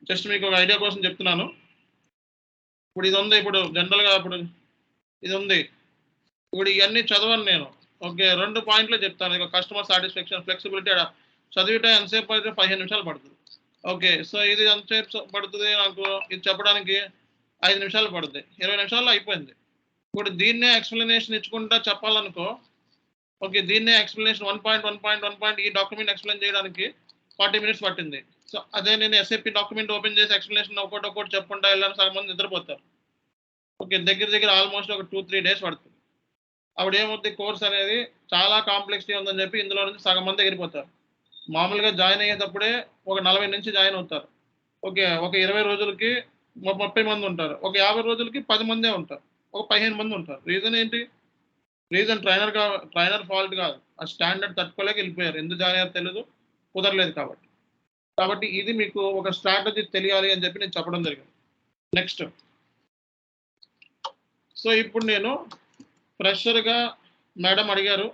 జస్ట్ మీకు ఒక ఐడియా కోసం చెప్తున్నాను. ఇప్పుడు ఇది ఉంది, ఇప్పుడు జనరల్గా ఇప్పుడు ఇది ఉంది, ఇప్పుడు ఇవన్నీ చదవను నేను. ఓకే, 2 పాయింట్లు చెప్తాను. ఇక కస్టమర్ సాటిస్ఫాక్షన్, ఫ్లెక్సిబిలిటీ చదివితే ఎంతసేపు అయితే 15 నిమిషాలు పడుతుంది. ఓకే, సో ఇది ఎంతసేపు పడుతుంది నాకు ఇది చెప్పడానికి 5 నిమిషాలు పడుతుంది. 20 నిమిషాల్లో అయిపోయింది. ఇప్పుడు దీన్నే ఎక్స్ప్లెనేషన్ ఇచ్చుకుంటా చెప్పాలనుకో, ఓకే దీన్నే ఎక్స్ప్లెనేషన్ 1 ఈ డాక్యుమెంట్ ఎక్స్ప్లెయిన్ చేయడానికి 40 మినిట్స్ పట్టింది. సో అదే నేను ఎస్ఏపీ డాక్యుమెంట్ ఓపెన్ చేసి ఎక్స్ప్లెనేషన్ ఒక్కొక్కటి చెప్పుకుంటా వెళ్ళాను, సగం మంది నిద్రపోతారు. ఓకే, దగ్గర ఆల్మోస్ట్ ఒక 2-3 డేస్ పడుతుంది. అప్పుడు ఏమవుతుంది, కోర్స్ అనేది చాలా కాంప్లెక్సిటీ ఉందని చెప్పి ఇందులో నుంచి సగం మంది ఎగిరిపోతారు. మామూలుగా జాయిన్ అయ్యేటప్పుడే ఒక 40 నుంచి జాయిన్ అవుతారు. ఓకే, ఒక 20 రోజులకి 30 మంది ఉంటారు. ఒక 50 రోజులకి 10 మందే ఉంటారు, ఒక 15 మంది ఉంటారు. రీజన్ ఏంటి? రీజన్ ట్రైనర్ ఫాల్ట్ కాదు, ఆ స్టాండర్డ్ తట్టుకోలేక వెళ్ళిపోయారు. ఎందుకు జాయిన్ అయ్యారు తెలియదు, కుదరలేదు కాబట్టి ఇది మీకు ఒక స్ట్రాటజీ తెలియాలి అని చెప్పి నేను చెప్పడం జరిగింది. నెక్స్ట్, సో ఇప్పుడు నేను ఫ్రెషర్గా మేడం అడిగారు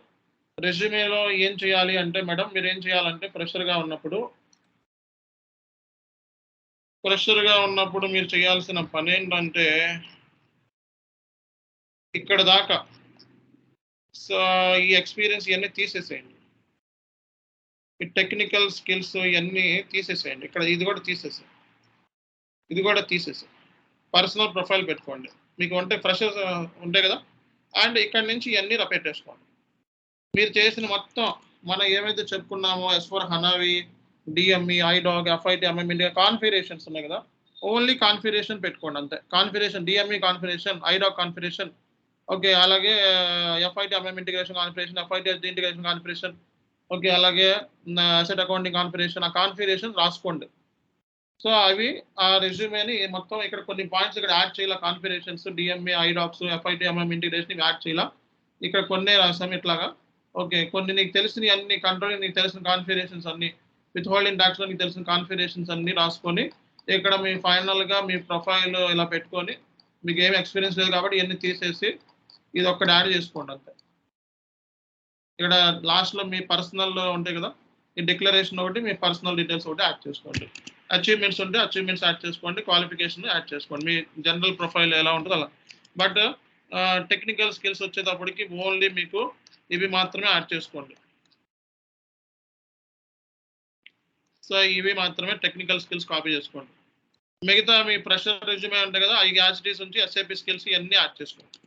రెజ్యూమేలో ఏం చేయాలి అంటే, మేడం మీరు ఏం చేయాలంటే ఫ్రెషర్గా ఉన్నప్పుడు మీరు చేయాల్సిన పని ఏంటంటే ఇక్కడ దాకా సో ఈ ఎక్స్పీరియన్స్ ఇవన్నీ తీసేసేయండి, ఈ టెక్నికల్ స్కిల్స్ ఇవన్నీ తీసేసేయండి. ఇక్కడ ఇది కూడా తీసేసి పర్సనల్ ప్రొఫైల్ పెట్టుకోండి. మీకు అంటే ఫ్రెషర్స్ ఉంటాయి కదా, అండ్ ఇక్కడ నుంచి ఇవన్నీ పెట్టేసుకోండి. మీరు చేసిన మొత్తం మనం ఏమైతే చెప్పుకున్నామో S4 హనావి, DME, IDoc, FIT, MM configurations ఉన్నాయి కదా, ఓన్లీ కాన్ఫిగరేషన్ పెట్టుకోండి అంతే. Configuration DME configuration, IDoc configuration, okay అలాగే FIT MM integration configuration, FIT integration configuration, okay అలాగే అసెట్ అకౌంటింగ్ కాన్ఫిగరేషన్, ఆ కాన్ఫిగరేషన్ రాసుకోండి. సో అవి ఆ రెజ్యూమేని మొత్తం ఇక్కడ కొన్ని పాయింట్స్ ఇక్కడ యాడ్ చేయాలి. Configurations, DMA, ఐడాక్స్, FIT MM integration ఇవి యాడ్ చేయాలి. ఇక్కడ కొన్ని రాసాం ఇట్లాగా. ఓకే, కొన్ని నీకు తెలిసిన అన్ని కంట్రోల్, నీకు తెలిసిన కాన్ఫిగరేషన్స్ అన్ని, విత్ హోల్డింగ్ ట్యాక్స్లో నీకు తెలిసిన కాన్ఫిగరేషన్స్ అన్ని రాసుకొని ఇక్కడ మీ ఫైనల్గా మీ ప్రొఫైల్ ఇలా పెట్టుకొని, మీకు ఏమి ఎక్స్పీరియన్స్ లేదు కాబట్టి ఇవన్నీ తీసేసి ఇది ఒక్కటి యాడ్ చేసుకోండి అంతే. ఇక్కడ లాస్ట్లో మీ పర్సనల్ ఉంటాయి కదా, ఈ డిక్లరేషన్ ఒకటి, మీ పర్సనల్ డీటెయిల్స్ ఒకటి యాడ్ చేసుకోండి. అచీవ్మెంట్స్ ఉంటే అచీవ్మెంట్స్ యాడ్ చేసుకోండి, క్వాలిఫికేషన్ యాడ్ చేసుకోండి, మీ జనరల్ ప్రొఫైల్ ఎలా ఉంటుందో అలా. బట్ టెక్నికల్ స్కిల్స్ వచ్చేటప్పటికి ఓన్లీ మీకు ఇవి మాత్రమే యాడ్ చేసుకోండి. సో ఇవి మాత్రమే టెక్నికల్ స్కిల్స్ కాపీ చేసుకోండి. మిగతా మీ ఫ్రెషర్ రెజ్యూమే ఉంటాయి కదా, ఈ యాజిటీస్ నుంచి ఎస్ఏపీ స్కిల్స్ ఇవన్నీ యాడ్ చేసుకోండి.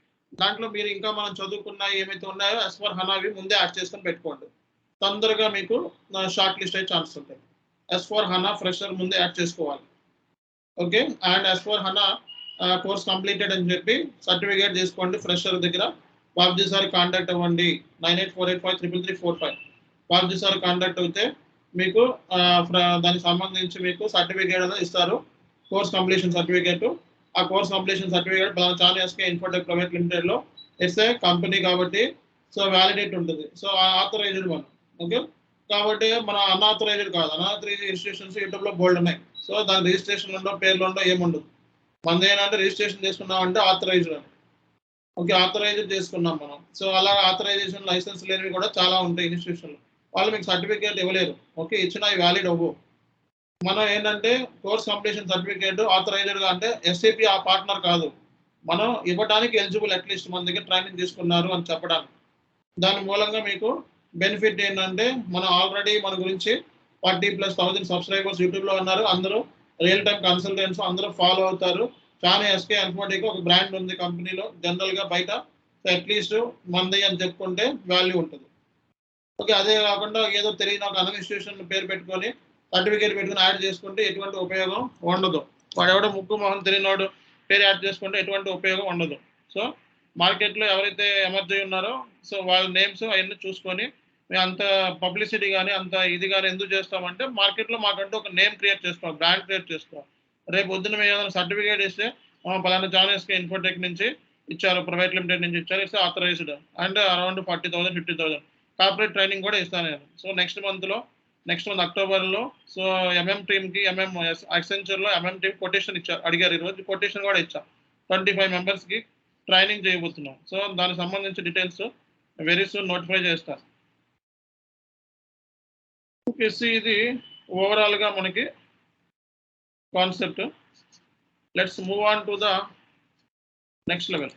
దాంట్లో మీరు ఇంకా మనం చదువుకున్న ఏమైతే ఉన్నాయో S4 హనావి ముందే యాడ్ చేసుకొని పెట్టుకోండి. తొందరగా మీకు షార్ట్ లిస్ట్ అయ్యే ఛాన్సెస్ ఉంటాయి. S4 హనా ఫ్రెషర్ ముందే యాడ్ చేసుకోవాలి. Okay, and S4 HANA course completed అని చెప్పి సర్టిఫికేట్ చేసుకోండి. ఫ్రెషర్ దగ్గర బాబ్జీ సార్ కాంటాక్ట్ అవ్వండి, 9848533345. బాబ్జీ సార్ కాంటాక్ట్ అయితే మీకు దానికి సంబంధించి మీకు సర్టిఫికేట్ అనేది ఇస్తారు, కోర్స్ కంప్లీషన్ సర్టిఫికేట్. ఆ కోర్స్ కంప్లీషన్ సర్టిఫికేట్ పలానా చాన్ ఎస్కే ఇన్ఫోటెక్ ప్రైవేట్ లిమిటెడ్ లో ఇట్స్ ఏ కంపెనీ కాబట్టి సో వ్యాలిడేట్ ఉంటుంది. సో ఆథరైజ్డ్ మనం. ఓకే, కాబట్టి మన అన్ఆథరైజ్డ్ కాదు. అన్ఆథరైజ్డ్ ఇన్స్టిట్యూషన్స్ యూట్యూబ్ లో బోల్డ్ ఉన్నాయి. సో దాని రిజిస్ట్రేషన్ ఉండవు, పేర్లు ఉండవు, ఏముండదు. మనది ఏంటంటే రిజిస్ట్రేషన్ చేసుకున్నామంటే ఆథరైజ్డ్ అని. ఓకే, ఆథరైజ్డ్ చేసుకున్నాం మనం. సో అలా ఆథరైజేషన్ లైసెన్స్ లేనివి కూడా చాలా ఉంటాయి ఇన్స్టిట్యూషన్లో. వాళ్ళు మీకు సర్టిఫికేట్ ఇవ్వలేరు. ఓకే, ఇచ్చినా వ్యాలిడ్ అవ్వు. మనం ఏంటంటే కోర్స్ కంప్లీషన్ సర్టిఫికేట్ ఆథరైజ్డ్గా అంటే ఎస్ఏపి ఆ పార్ట్నర్ కాదు, మనం ఇవ్వడానికి ఎలిజిబుల్, అట్లీస్ట్ మన దగ్గర ట్రైనింగ్ తీసుకున్నారు అని చెప్పడానికి. దాని మూలంగా మీకు బెనిఫిట్ ఏంటంటే మనం ఆల్రెడీ మన గురించి 40,000+ సబ్స్క్రైబర్స్ యూట్యూబ్లో ఉన్నారు. అందరూ రియల్ టైం కన్సల్టెంట్స్ అందరూ ఫాలో అవుతారు. చాన్ ఎస్కే ఇన్ఫోటెక్ ఒక బ్రాండ్ ఉంది కంపెనీలో, జనరల్గా బయట. సో అట్లీస్ట్ మంది అని చెప్పుకుంటే వాల్యూ ఉంటుంది. ఓకే, అదే కాకుండా ఏదో తెలియని ఒక ఇన్స్టిట్యూషన్ పేరు పెట్టుకొని సర్టిఫికేట్ పెట్టుకుని యాడ్ చేసుకుంటే ఎటువంటి ఉపయోగం ఉండదు. వాడు ఎవడో ముక్కు మొహం తెలియనోడు పేరు యాడ్ చేసుకుంటే ఎటువంటి ఉపయోగం ఉండదు. సో మార్కెట్లో ఎవరైతే ఎమర్జీ ఉన్నారో సో వాళ్ళ నేమ్స్ అవన్నీ చూసుకొని మేము అంత పబ్లిసిటీ కానీ అంత ఇది కానీ ఎందుకు చేస్తామంటే మార్కెట్లో మాకంటూ ఒక నేమ్ క్రియేట్ చేసుకోవాలి, బ్రాండ్ క్రియేట్ చేసుకోవాలి. రేపు పొద్దున్న మేము ఏదైనా సర్టిఫికేట్ ఇస్తే పలానా జాన్ ఎస్కే ఇన్ఫోటెక్ నుంచి ఇచ్చారు, ప్రైవేట్ లిమిటెడ్ నుంచి ఇచ్చారు, it's authorised and around 40,000 50,000 corporate training కూడా ఇస్తాను నేను. సో నెక్స్ట్ మంత్ అక్టోబర్లో సో ఎంఎం టీమ్కి అక్సెంచర్లో ఎంఎం టీమ్ కొటేషన్ ఇచ్చారు, అడిగారు. ఈరోజు కొటేషన్ కూడా ఇచ్చాం. 25 మెంబర్స్కి ట్రైనింగ్ చేయబోతున్నాం. సో దానికి సంబంధించి డీటెయిల్స్ వెరీ సూన్ నోటిఫై చేస్తాను. ఓకే, ఇది ఓవరాల్గా మనకి concept. Let's move on to the next level.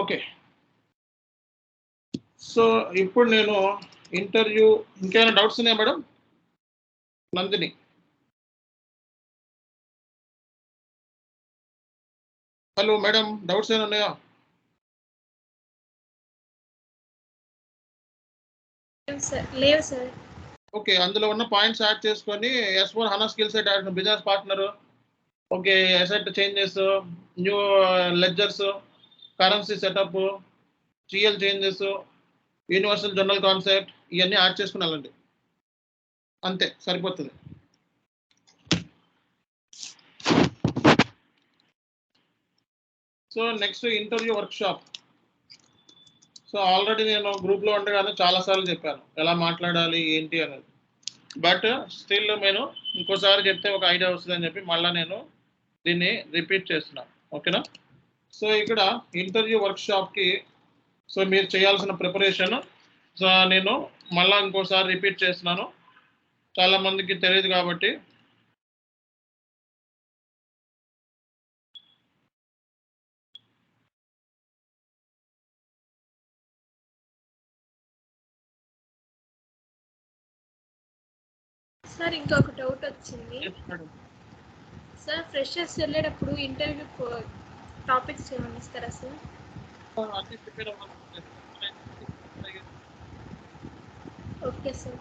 Okay, so ఇప్పుడు నేను ఇంటర్వ్యూ, ఇంకేమైనా డౌట్స్ ఉన్నాయా madam? Nandini, hello madam, doubts ఏమైనా ఉన్నాయా? లేవు సార్. ఓకే, అందులో ఉన్న పాయింట్స్ యాడ్ చేసుకొని S4 HANA skill set add, business partner, okay, asset changes, new ledgers, currency setup, GL changes, universal general concept, ఇవన్నీ యాడ్ చేసుకుని వెళ్ళండి. అంతే సరిపోతుంది. So next interview workshop. So already నేను గ్రూప్లో ఉండగానే చాలాసార్లు చెప్పాను ఎలా మాట్లాడాలి ఏంటి అనేది. బట్ స్టిల్ నేను ఇంకోసారి చెప్తే ఒక ఐడియా వస్తుందని చెప్పి మళ్ళీ నేను దీన్ని రిపీట్ చేస్తున్నాను. ఓకేనా? సో ఇక్కడ ఇంటర్వ్యూ వర్క్షాప్కి సో మీరు చేయాల్సిన ప్రిపరేషన్ సో నేను మళ్ళీ ఇంకోసారి రిపీట్ చేస్తున్నాను, చాలామందికి తెలియదు కాబట్టి. సార్ ఇంకొక డౌట్ వచ్చింది సార్. ఫ్రెషర్స్ వెళ్ళేటప్పుడు ఇంటర్వ్యూ టాపిక్స్ ఏమైనా ఇస్తారా సార్? అన్ని ప్రిపేర్ అవ్వాలి. Okay sir.